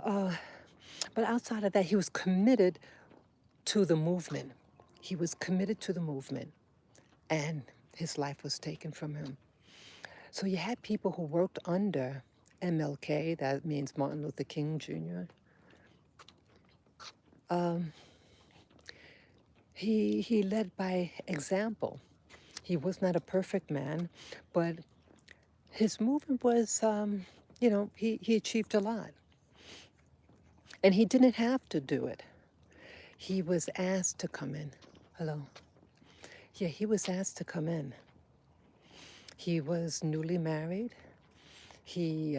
But outside of that, he was committed to the movement. He was committed to the movement, and his life was taken from him. So you had people who worked under MLK, that means Martin Luther King Jr. He led by example. He was not a perfect man, but his movement was, he achieved a lot. And he didn't have to do it. He was asked to come in. Hello. Yeah, he was asked to come in. He was newly married. He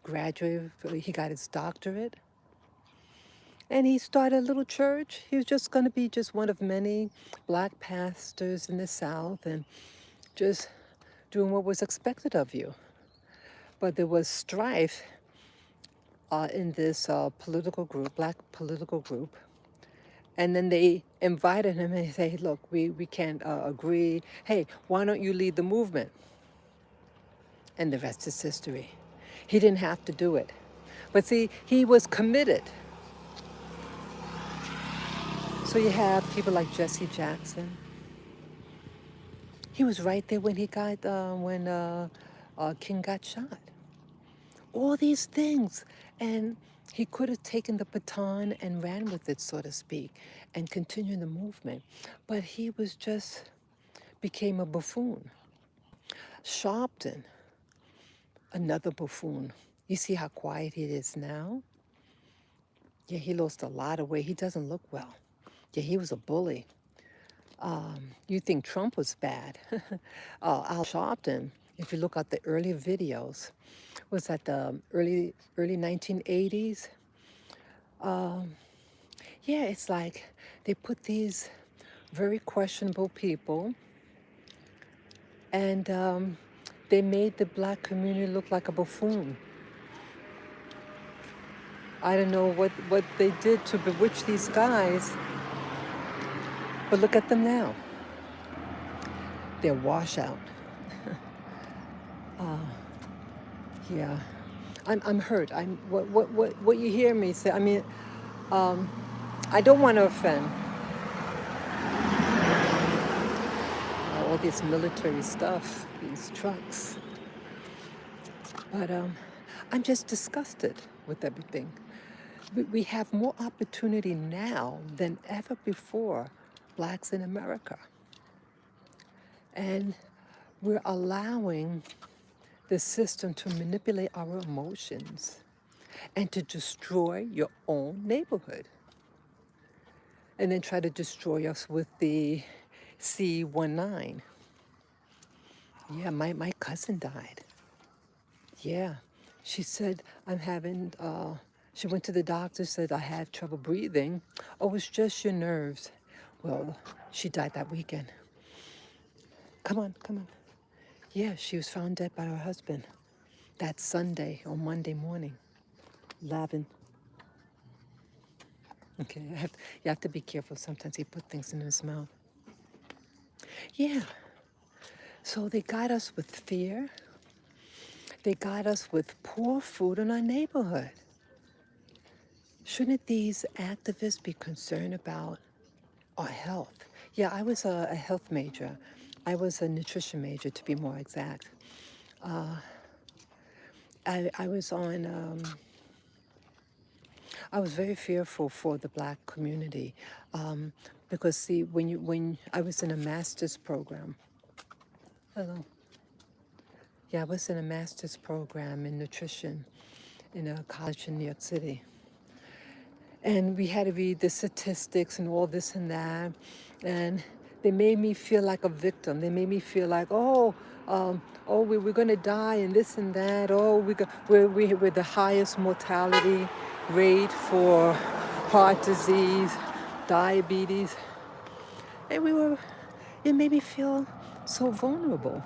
graduated, he got his doctorate. And he started a little church. He was just going to be just one of many black pastors in the South and just doing what was expected of you. But there was strife in this political group, black political group. And then they invited him and they say, look, we can't agree. Hey, why don't you lead the movement? And the rest is history. He didn't have to do it. But see, he was committed. So you have people like Jesse Jackson. He was right there when King got shot. All these things. And he could have taken the baton and ran with it, so to speak, and continued the movement. But he was just became a buffoon. Sharpton, another buffoon. You see how quiet he is now? Yeah, he lost a lot of weight. He doesn't look well. Yeah, he was a bully. You think Trump was bad. Al Sharpton, if you look at the earlier videos, was that the early 1980s? Yeah, it's like they put these very questionable people and they made the black community look like a buffoon. I don't know what they did to bewitch these guys, but look at them now. They're washout. Yeah, I'm hurt. I'm what you hear me say. I mean, I don't want to offend all this military stuff, these trucks, but I'm just disgusted with everything. We have more opportunity now than ever before, blacks in America, and we're allowing the system to manipulate our emotions and to destroy your own neighborhood. And then try to destroy us with the C-19. Yeah, my cousin died. Yeah. She said, she went to the doctor, said, I have trouble breathing. Oh, it's just your nerves. Well, she died that weekend. Come on, come on. Yeah, she was found dead by her husband that Sunday or Monday morning. Lavin. Okay, you have to be careful. Sometimes he put things in his mouth. Yeah. So they got us with fear. They got us with poor food in our neighborhood. Shouldn't these activists be concerned about our health? Yeah, I was a health major. I was a nutrition major, to be more exact. I was on. I was very fearful for the black community because, see, when I was in a master's program. Hello. Yeah, I was in a master's program in nutrition in a college in New York City. And we had to read the statistics and all this and that. And they made me feel like a victim. They made me feel like, we're going to die and this and that. Oh, we're the highest mortality rate for heart disease, diabetes. And it made me feel so vulnerable.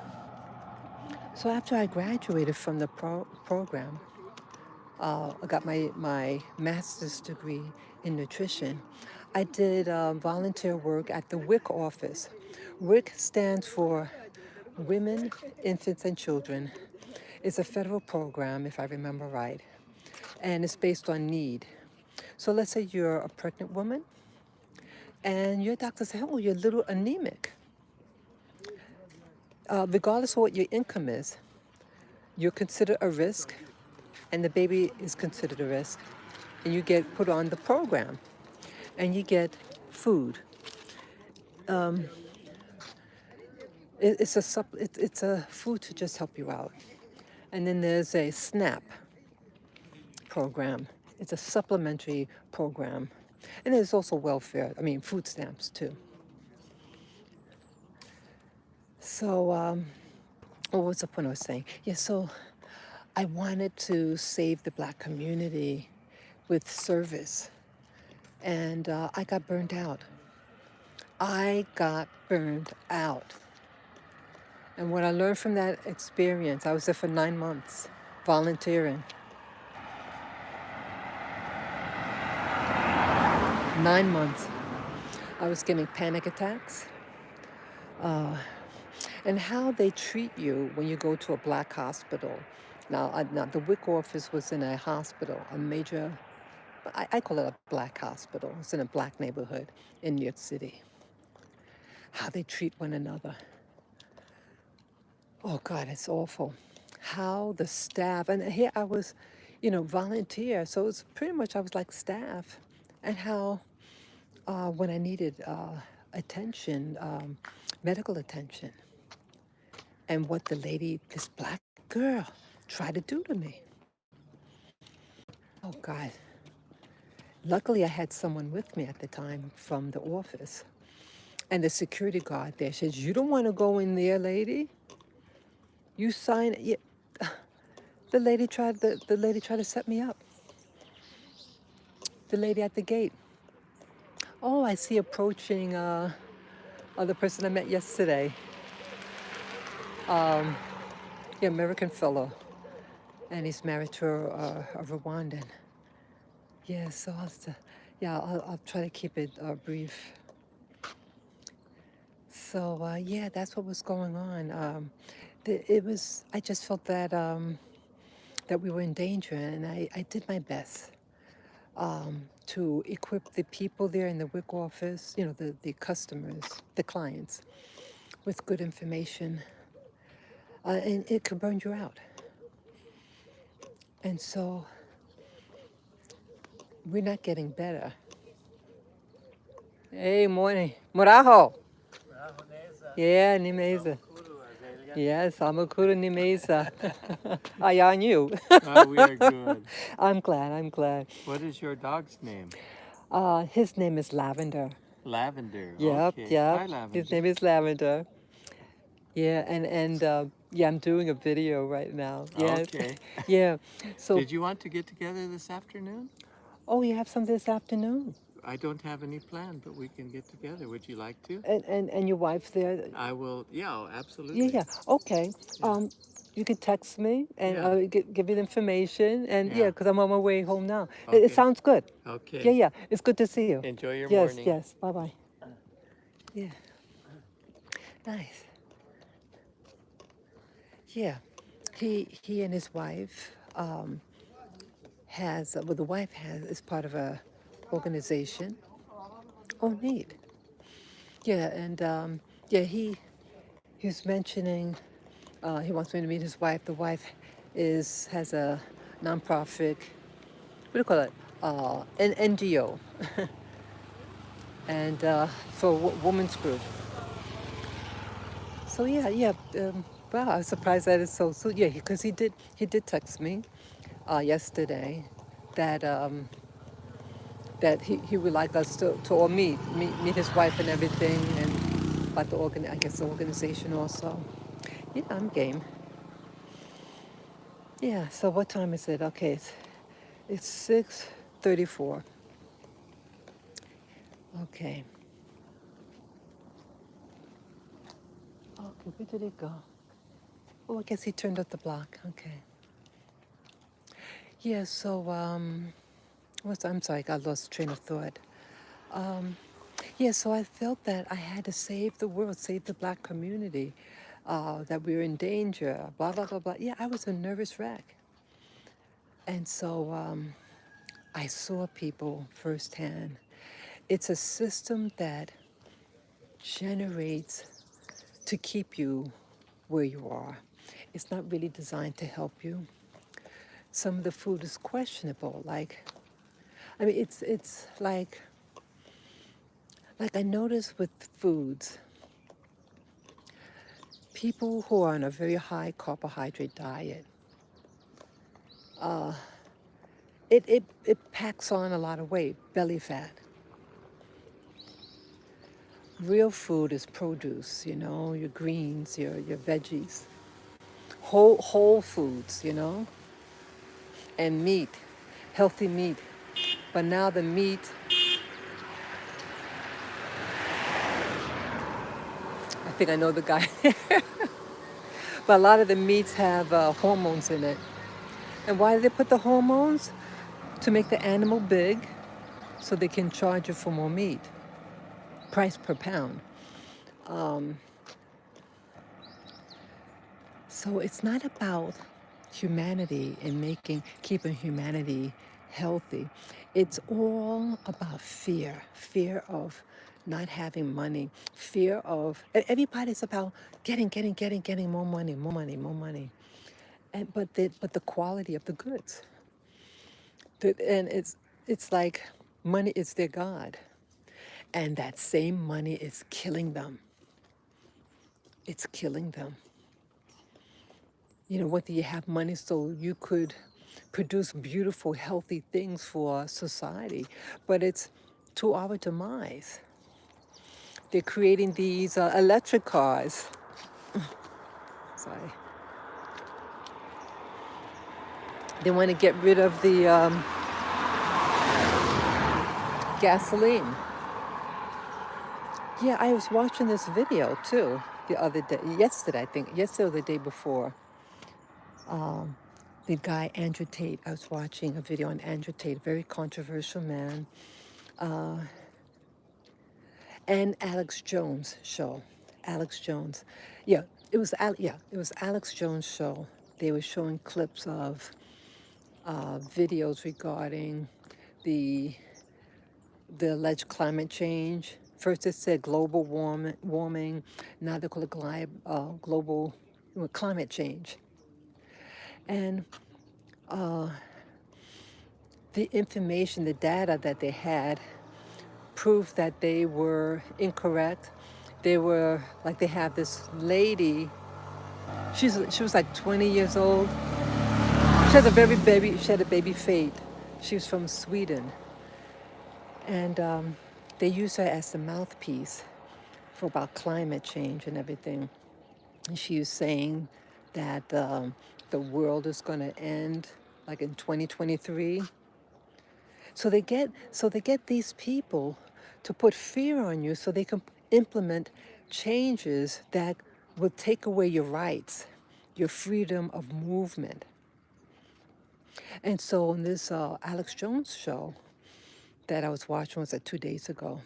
So after I graduated from the program, I got my master's degree in nutrition. I did volunteer work at the WIC office. WIC stands for Women, Infants, and Children. It's a federal program, if I remember right, and it's based on need. So let's say you're a pregnant woman, and your doctor says, oh, you're a little anemic. Regardless of what your income is, you're considered a risk, and the baby is considered a risk, and you get put on the program, and you get food. It's a food to just help you out. And then there's a SNAP program. It's a supplementary program. And there's also food stamps too. So, what was the point I was saying? Yeah, so I wanted to save the black community with service. And I got burned out. And what I learned from that experience, I was there for 9 months, volunteering. 9 months. I was getting panic attacks. And how they treat you when you go to a black hospital Now the WIC office was in a hospital, a major, I call it a black hospital. It's in a black neighborhood in New York City. How they treat one another. Oh God, it's awful. How the staff, and here I was, volunteer, so it's pretty much I was like staff, and how when I needed attention, medical attention, and what the lady, this black girl, tried to do to me. Oh God. Luckily, I had someone with me at the time from the office. And the security guard there says, "You don't want to go in there, lady. You sign it." Yeah. The lady tried to set me up. The lady at the gate. Oh, I see approaching the person I met yesterday. The American fellow. And he's married to a Rwandan. Yeah, so I'll try to keep it brief. So yeah, that's what was going on. I just felt that we were in danger, and I did my best to equip the people there in the WIC office, the customers, the clients, with good information, and it could burn you out. And so we're not getting better. Hey, morning. Moraho. Yeah, Nimeza. Yes, Amakuru Nimeza. Ayan you. We are good. I'm glad. What is your dog's name? His name is Lavender. Lavender. Yep. Okay. Yep. Hi, Lavender. His name is Lavender. Yeah, and yeah, I'm doing a video right now. Yeah. Okay. Yeah. So, Did you want to get together this afternoon? oh, you have some this afternoon, I don't have any plan, but we can get together. Would you like to? and your wife's there. I will. Yeah, Yeah, absolutely. yeah. Okay. Yeah. You could text me and Yeah. give you the information, and yeah, Yeah. because I'm on my way home now. It Okay. sounds good. Yeah, Okay. yeah. It's good to see you. Enjoy your Yes, morning. yes. Bye bye. Yeah. Nice. Yeah. He and his wife the wife is part of a organization. Oh, neat. Yeah, and yeah, he was mentioning he wants me to meet his wife. The wife has a nonprofit. What do you call it? An NGO, and for women's group. So yeah, yeah. Wow, I was surprised that it's so soon. Yeah, because he did text me yesterday that that he would like us to all meet his wife and everything, and about I guess the organization also. Yeah, I'm game. Yeah. So what time is it? Okay, it's 6:34. Okay. Okay, where did it go? Oh, I guess he turned up the block. Okay. Yeah. So I'm sorry, I lost train of thought. Yeah, so I felt that I had to save the world, save the black community, that we were in danger, blah, blah, blah, blah. Yeah, I was a nervous wreck. And so I saw people firsthand. It's a system that generates to keep you where you are. It's not really designed to help you. Some of the food is questionable. It's like I notice with foods, people who are on a very high carbohydrate diet, it packs on a lot of weight, belly fat. Real food is produce, your greens, your veggies, whole foods, and meat, healthy meat. But now the meat, I think I know the guy, but a lot of the meats have hormones in it. And why do they put the hormones? To make the animal big so they can charge you for more meat, price per pound. So it's not about humanity and keeping humanity healthy. It's all about fear, fear of not having money, fear of everybody's about getting more money, more money, more money. And but the quality of the goods. And it's like money is their God. And that same money is killing them. It's killing them. What do you have money so you could produce beautiful, healthy things for society? But it's to our demise. They're creating these electric cars. Sorry. They want to get rid of the gasoline. Yeah, I was watching this video too the other day, yesterday, I think, yesterday or the day before. The guy, Andrew Tate, I was watching a video on Andrew Tate, very controversial man, and Alex Jones show. Alex Jones. Yeah, it was Alex Jones show. They were showing clips of videos regarding the the alleged climate change. First it said global warming. Now they call it global climate change. And the information, the data that they had proved that they were incorrect. They were like they have this lady. She was like 20 years old. She had a baby fate. She was from Sweden, and they used her as the mouthpiece for about climate change and everything. And she was saying that the world is going to end like in 2023. So they get these people to put fear on you so they can implement changes that will take away your rights, your freedom of movement. And so on this Alex Jones show that I was watching was 2 days ago,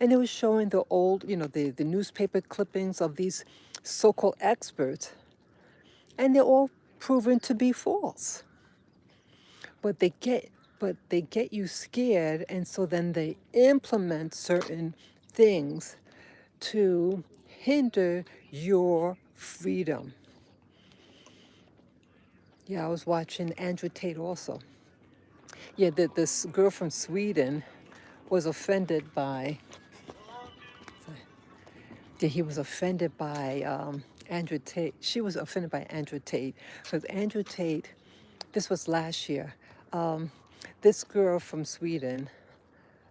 and it was showing the old, the newspaper clippings of these so-called experts, and they're all proven to be false. But they get you scared, and so then they implement certain things to hinder your freedom. Yeah, I was watching Andrew Tate also. Yeah, this girl from Sweden was offended by. Yeah, he was offended by Andrew Tate. She was offended by Andrew Tate because Andrew Tate. This was last year. This girl from Sweden,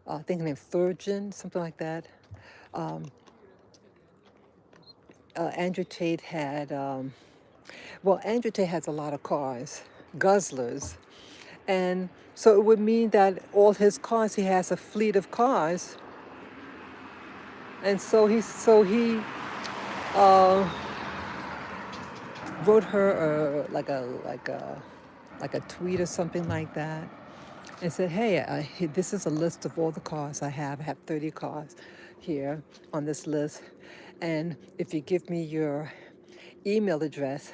I think her name Thurgen, something like that. Andrew Tate had, Andrew Tate has a lot of cars, guzzlers. And so it would mean that all his cars, he has a fleet of cars. And so he wrote her like a tweet or something like that, and said, "Hey, this is a list of all the cars I have. I have 30 cars here on this list, and if you give me your email address,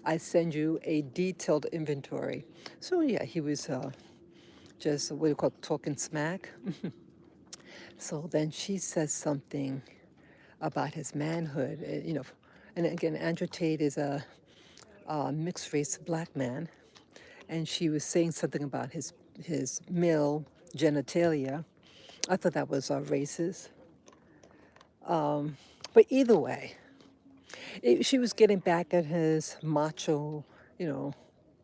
I send you a detailed inventory." So yeah, he was just what do you call it, talking smack. So then she says something about his manhood, and again, Andrew Tate is a mixed race black man, and she was saying something about his male genitalia. I thought that was racist. But either way, she was getting back at his you know,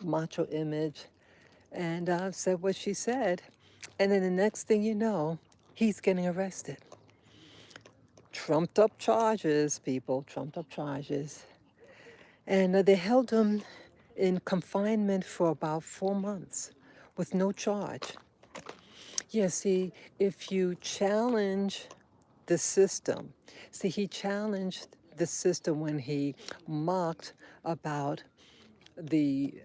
macho image, and said what she said. And then the next thing you know, he's getting arrested. Trumped up charges, people, trumped up charges. And they held him in confinement for about 4 months with no charge. Yeah, see, if you challenge the system, see, he challenged the system when he mocked about the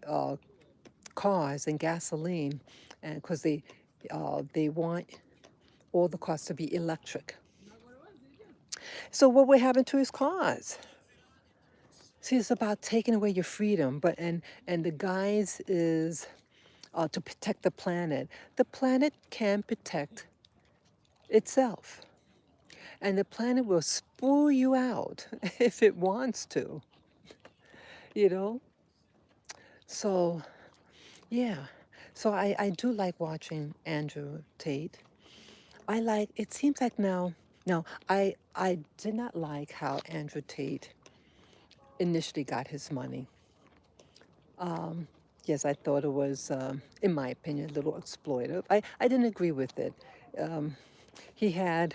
cars and gasoline, and because they want all the cars to be electric. So what would happen to his cars? See, it's about taking away your freedom, but and the guise is to protect the planet. The planet can protect itself, and the planet will spoil you out if it wants to. You know. So yeah. So I do like watching Andrew Tate. I like. It seems like now. Now I did not like how Andrew Tate initially got his money. Yes, I thought it was, in my opinion, a little exploitive. I didn't agree with it. He had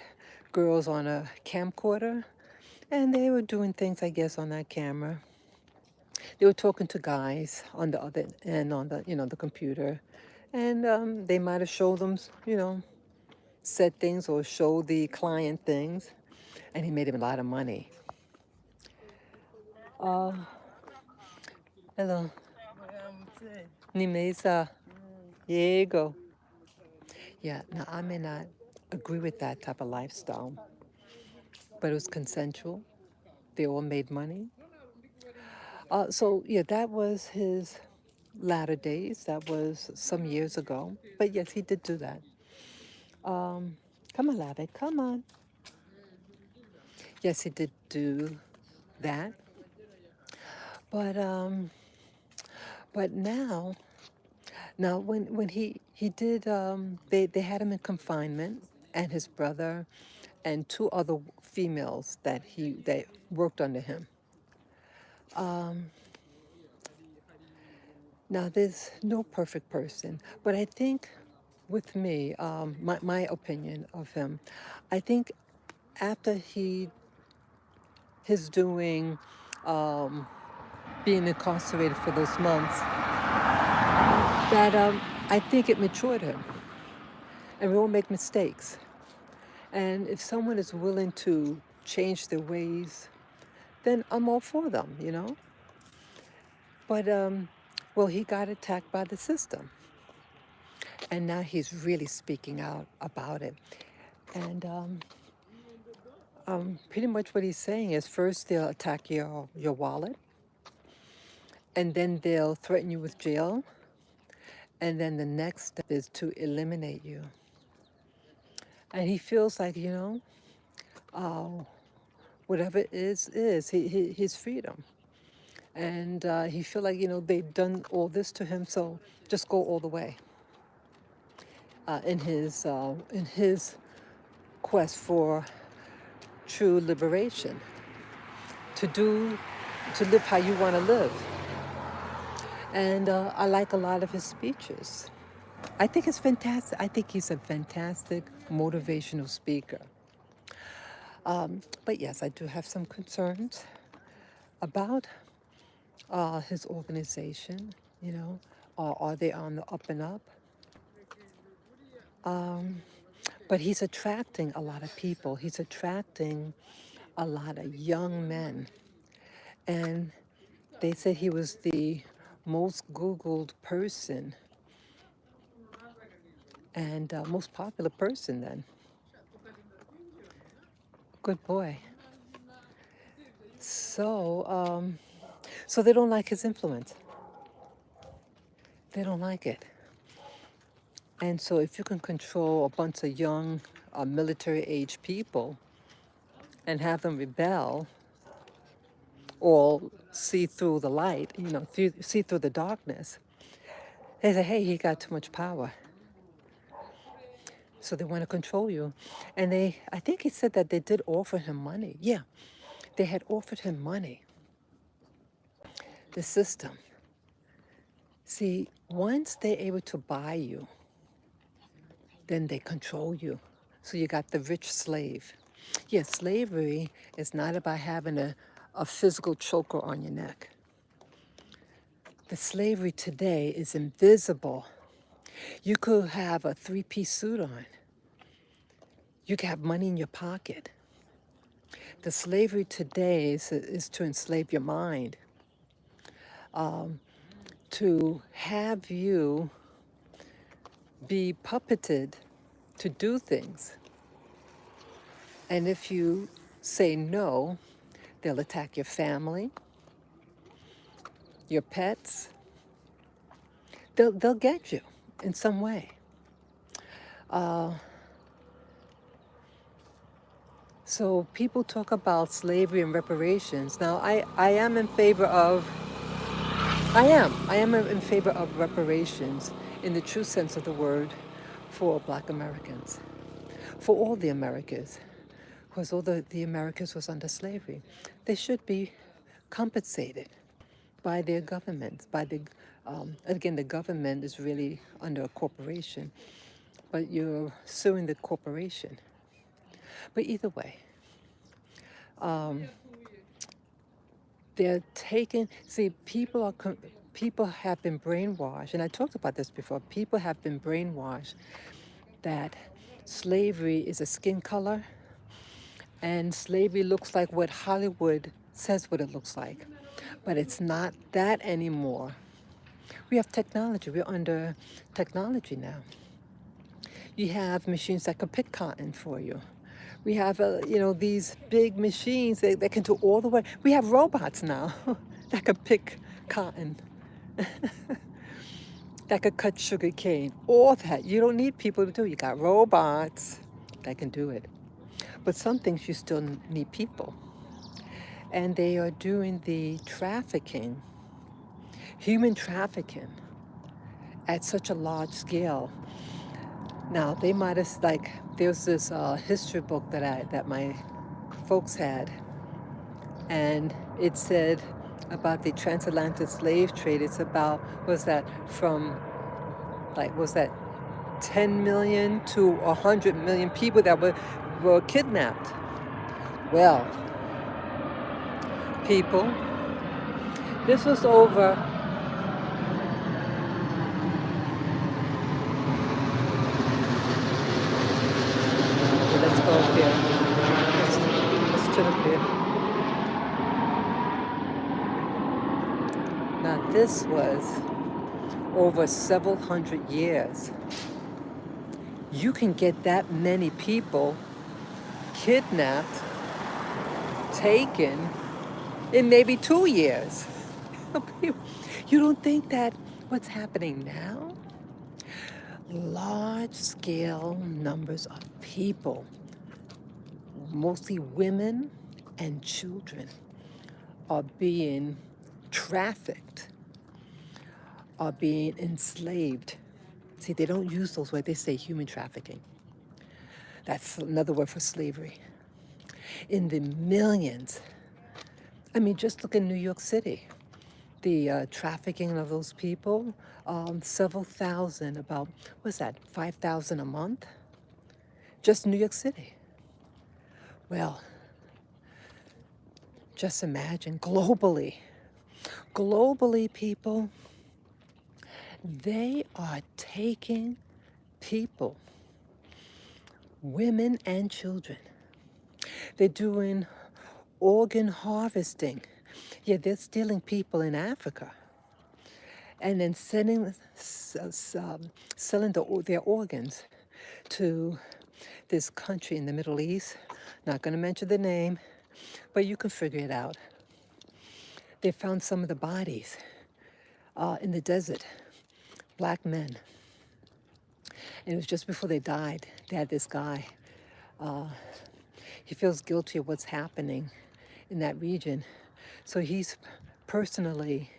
girls on a camcorder, and they were doing things, I guess, on that camera. They were talking to guys on the other end on the, the computer, and they might have showed them, said things or showed the client things, and he made him a lot of money. Uh, hello, Nimesa. Here you go. Yeah, now I may not agree with that type of lifestyle, but it was consensual. They all made money. So, yeah, that was his latter days. That was some years ago. But yes, he did do that. Come on, Lavit, come on. Yes, he did do that. But now, when he did, they had him in confinement, and his brother, and two other females that worked under him. Now, there's no perfect person, but I think with me, my opinion of him, I think after his doing, being incarcerated for those months, that I think it matured him. And we all make mistakes. And if someone is willing to change their ways, then I'm all for them. But, well, he got attacked by the system. And now he's really speaking out about it. And pretty much what he's saying is first they'll attack your wallet, and then they'll threaten you with jail, and then the next step is to eliminate you. And he feels like, whatever it is his freedom. And he feel like, they've done all this to him, so just go all the way in his quest for true liberation, to live how you want to live. And I like a lot of his speeches. I think it's fantastic. I think he's a fantastic motivational speaker. But yes, I do have some concerns about his organization. Are they on the up and up? But he's attracting a lot of people. He's attracting a lot of young men. And they said he was the most Googled person and most popular person then. Good boy. So they don't like his influence. They don't like it. And so if you can control a bunch of young military-age people and have them rebel or see through the light, see through the darkness, they say, hey, he got too much power. So they want to control you. And I think he said that they did offer him money. Yeah, they had offered him money. The system. See, once they're able to buy you, then they control you. So you got the rich slave. Yes, slavery is not about having a physical choker on your neck. The slavery today is invisible. You could have a three-piece suit on. You could have money in your pocket. The slavery today is to enslave your mind, to have you be puppeted to do things. And if you say no, they'll attack your family. They'll attack your friends. They'll attack your neighbors. They'll attack your your pets. They'll get you in some way. So people talk about slavery and reparations. Now, I am in favor of, I am in favor of reparations in the true sense of the word for Black Americans, for all the Americas, because all the Americas was under slavery. They should be compensated by their governments, by the, again, the government is really under a corporation, but you're suing the corporation. But either way, they're taking, see, people have been brainwashed, and I talked about this before, people have been brainwashed that slavery is a skin color, and slavery looks like what Hollywood says what it looks like. But it's not that anymore. We have technology. We're under technology now. You have machines that can pick cotton for you. We have, these big machines that can do all the work. We have robots now that can pick cotton, that could cut sugar cane. All that. You don't need people to do. You got robots that can do it. But some things you still need people. And they are doing the trafficking, human trafficking, at such a large scale. Now, they might have, there's this history book that my folks had, and it said about the transatlantic slave trade. It's about, was that 10 million to 100 million people that were kidnapped? Well, people, this was over. Let's go up here. Let's turn up here. Now this was over several hundred years. You can get that many people kidnapped, taken in maybe 2 years. You don't think that what's happening now? Large scale numbers of people, mostly women and children, are being trafficked, are being enslaved. See, they don't use those words, they say human trafficking. That's another word for slavery. In the millions. I mean, just look in New York City. The trafficking of those people, several thousand, about, what's that, 5,000 a month? Just New York City. Well, just imagine globally, people, they are taking people, women and children. They're doing organ harvesting. Yeah, they're stealing people in Africa and then selling their organs to this country in the Middle East. Not going to mention the name, but you can figure it out. They found some of the bodies in the desert, black men. And it was just before they died. They had this guy. He feels guilty of what's happening in that region. So he's personally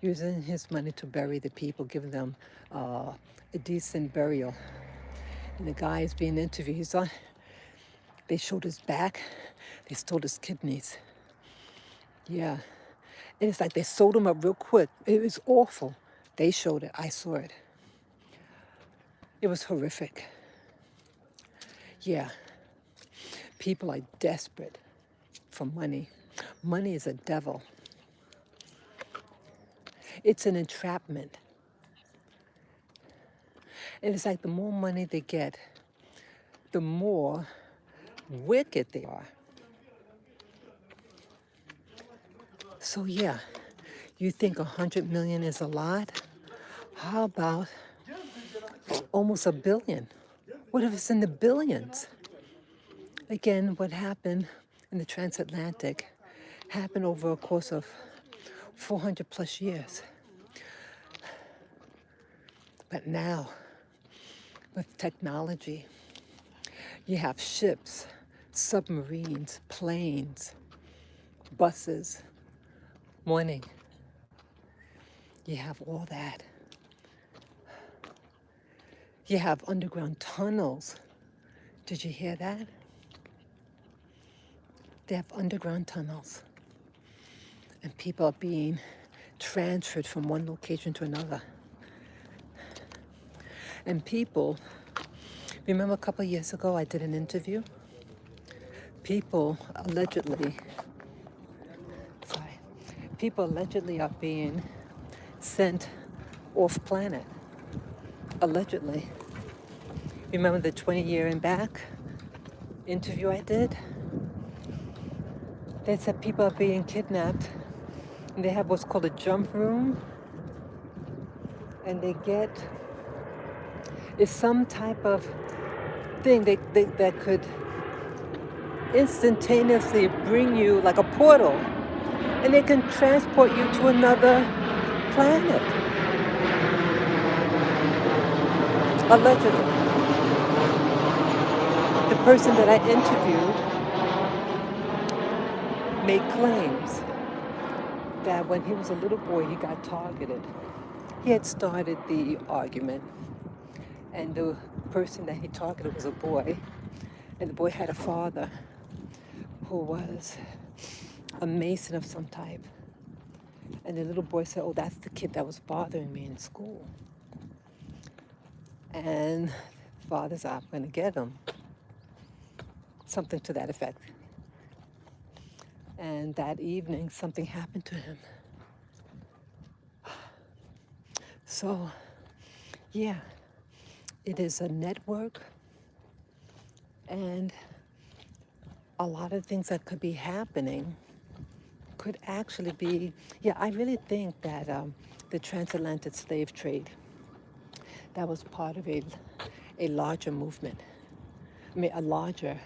using his money to bury the people, giving them a decent burial. And the guy is being interviewed. They showed his back. They stole his kidneys. Yeah. And it's like they sold him up real quick. It was awful. They showed it. I saw it. It was horrific. Yeah. People are desperate for money. Money is a devil. It's an entrapment. And it's like the more money they get, the more wicked they are. So yeah, you think 100 million is a lot? How about almost a billion? What if it's in the billions? Again, what happened in the transatlantic happened over a course of 400 plus years. But now, with technology, you have ships, submarines, planes, buses, morning. You have all that. You have underground tunnels. Did you hear that? They have underground tunnels. And people are being transferred from one location to another. And people, remember a couple of years ago I did an interview? People allegedly are being sent off planet. Allegedly. Remember the 20-year and back interview I did? They said people are being kidnapped and they have what's called a jump room, and it's some type of thing that could instantaneously bring you like a portal, and they can transport you to another planet. Allegedly. The person that I interviewed made claims that when he was a little boy, he got targeted. He had started the argument, and the person that he targeted was a boy, and the boy had a father who was a Mason of some type. And the little boy said, oh, that's the kid that was bothering me in school. And father said, I'm going to get him. Something to that effect. And that evening, something happened to him. So, yeah, it is a network, and a lot of things that could be happening could actually be, I really think that the transatlantic slave trade, that was part of a larger movement. I mean, a larger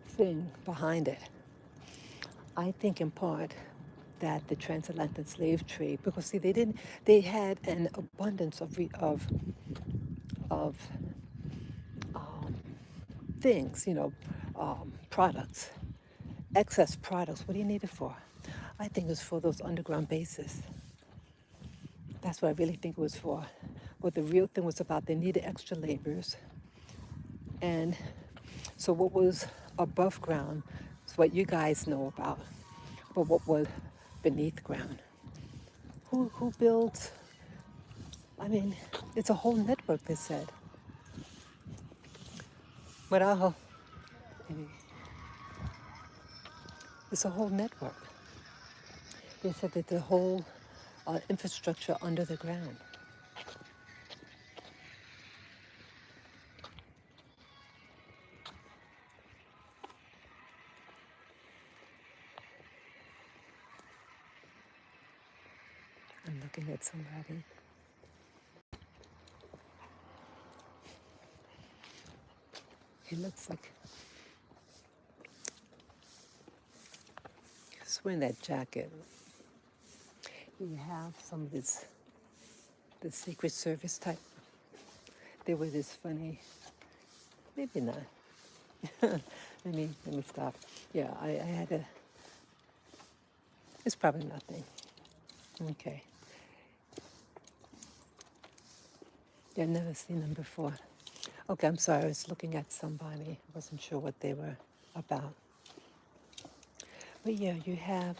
thing behind it. I think in part that the transatlantic slave trade, because see, they had an abundance of things, products, excess products. What do you need it for? I think it's for those underground bases. That's what I really think it was for. What the real thing was about, they needed extra laborers. And so what was above ground is what you guys know about, but what was beneath ground? Who builds? I mean, it's a whole network, they said. Marajo. It's a whole network. They said that the whole infrastructure under the ground. I'm looking at somebody. He looks like he's wearing that jacket. You have some of the Secret Service type. They wear this funny, maybe not. let me stop. Yeah, I had it's probably nothing. Okay. Yeah, I've never seen them before. Okay, I'm sorry, I was looking at somebody. I wasn't sure what they were about. But yeah, you have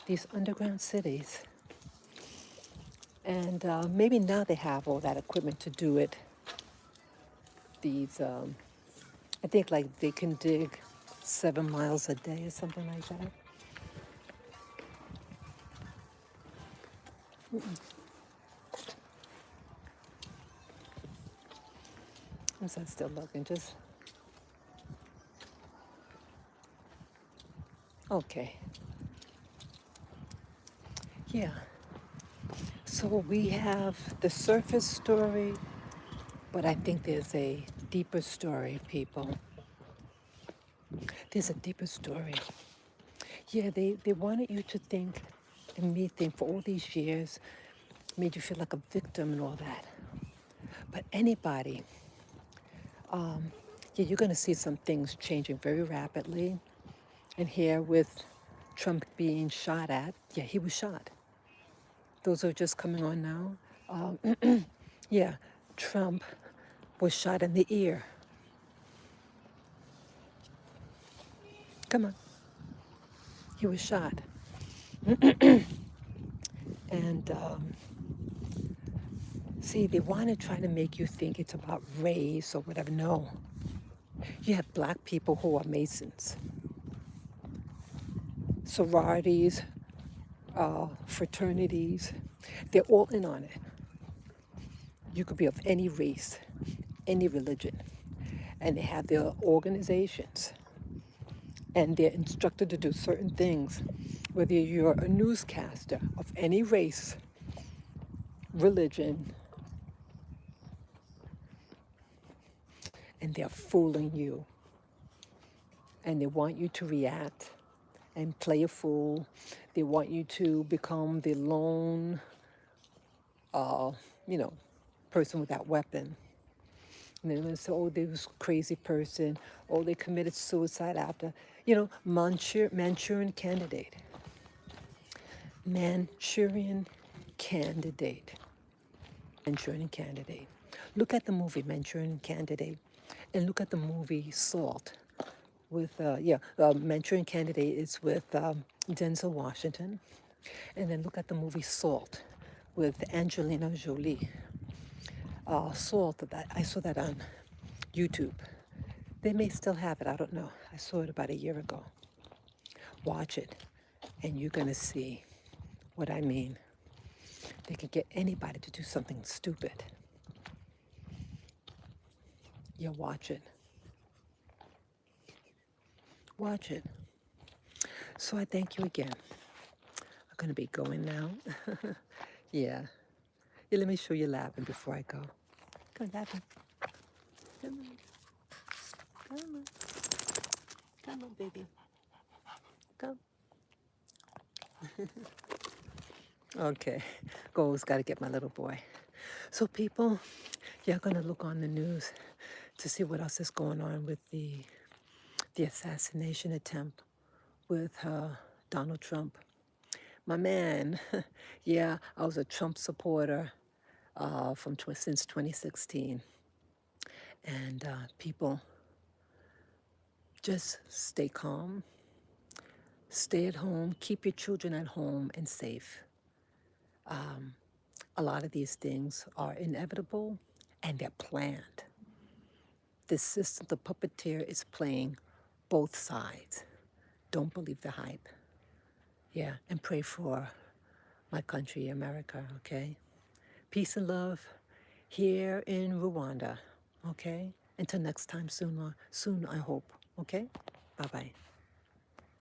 these underground cities. And maybe now they have all that equipment to do it. These, I think like they can dig 7 miles a day or something like that. I'm still looking, just... Okay. Yeah. So we have the surface story, but I think there's a deeper story, people. There's a deeper story. Yeah, they wanted you to think, and me think for all these years, made you feel like a victim and all that. But anybody, yeah, you're going to see some things changing very rapidly. And here with Trump being shot at, yeah, he was shot. Those are just coming on now. Yeah, Trump was shot in the ear. Come on, he was shot. And see, they want to try to make you think it's about race or whatever. No, you have black people who are Masons, sororities, fraternities. They're all in on it. You could be of any race, any religion, and they have their organizations, and they're instructed to do certain things. Whether you're a newscaster of any race, religion, and they're fooling you, and they want you to react and play a fool. They want you to become the lone, uh, you know, person with that weapon. And they're going to say, oh, they was a crazy person. Oh, they committed suicide after. You know, Manchurian Candidate. Manchurian Candidate. Manchurian Candidate. Look at the movie Manchurian Candidate, and look at the movie Salt. With Manchurian Candidate is with Denzel Washington, and then look at the movie Salt with Angelina Jolie. Salt, that I saw that on YouTube. They may still have it, I don't know. I saw it about a year ago. Watch it, and you're gonna see what I mean. They can get anybody to do something stupid. Yeah, watch it. Watch it. So I thank you again. I'm gonna be going now. Yeah. Yeah, let me show you laughing before I go. Come on, laughing. Come on. Come on. Come on, baby. Come. Okay. Goals, gotta get my little boy. So people, you're gonna look on the news to see what else is going on with the assassination attempt with Donald Trump. My man, yeah, I was a Trump supporter since 2016. And people, just stay calm, stay at home, keep your children at home and safe. A lot of these things are inevitable and they're planned. The system, the puppeteer is playing both sides. Don't believe the hype. Yeah, and pray for my country, America, okay? Peace and love here in Rwanda, okay? Until next time soon, I hope, okay? Bye-bye.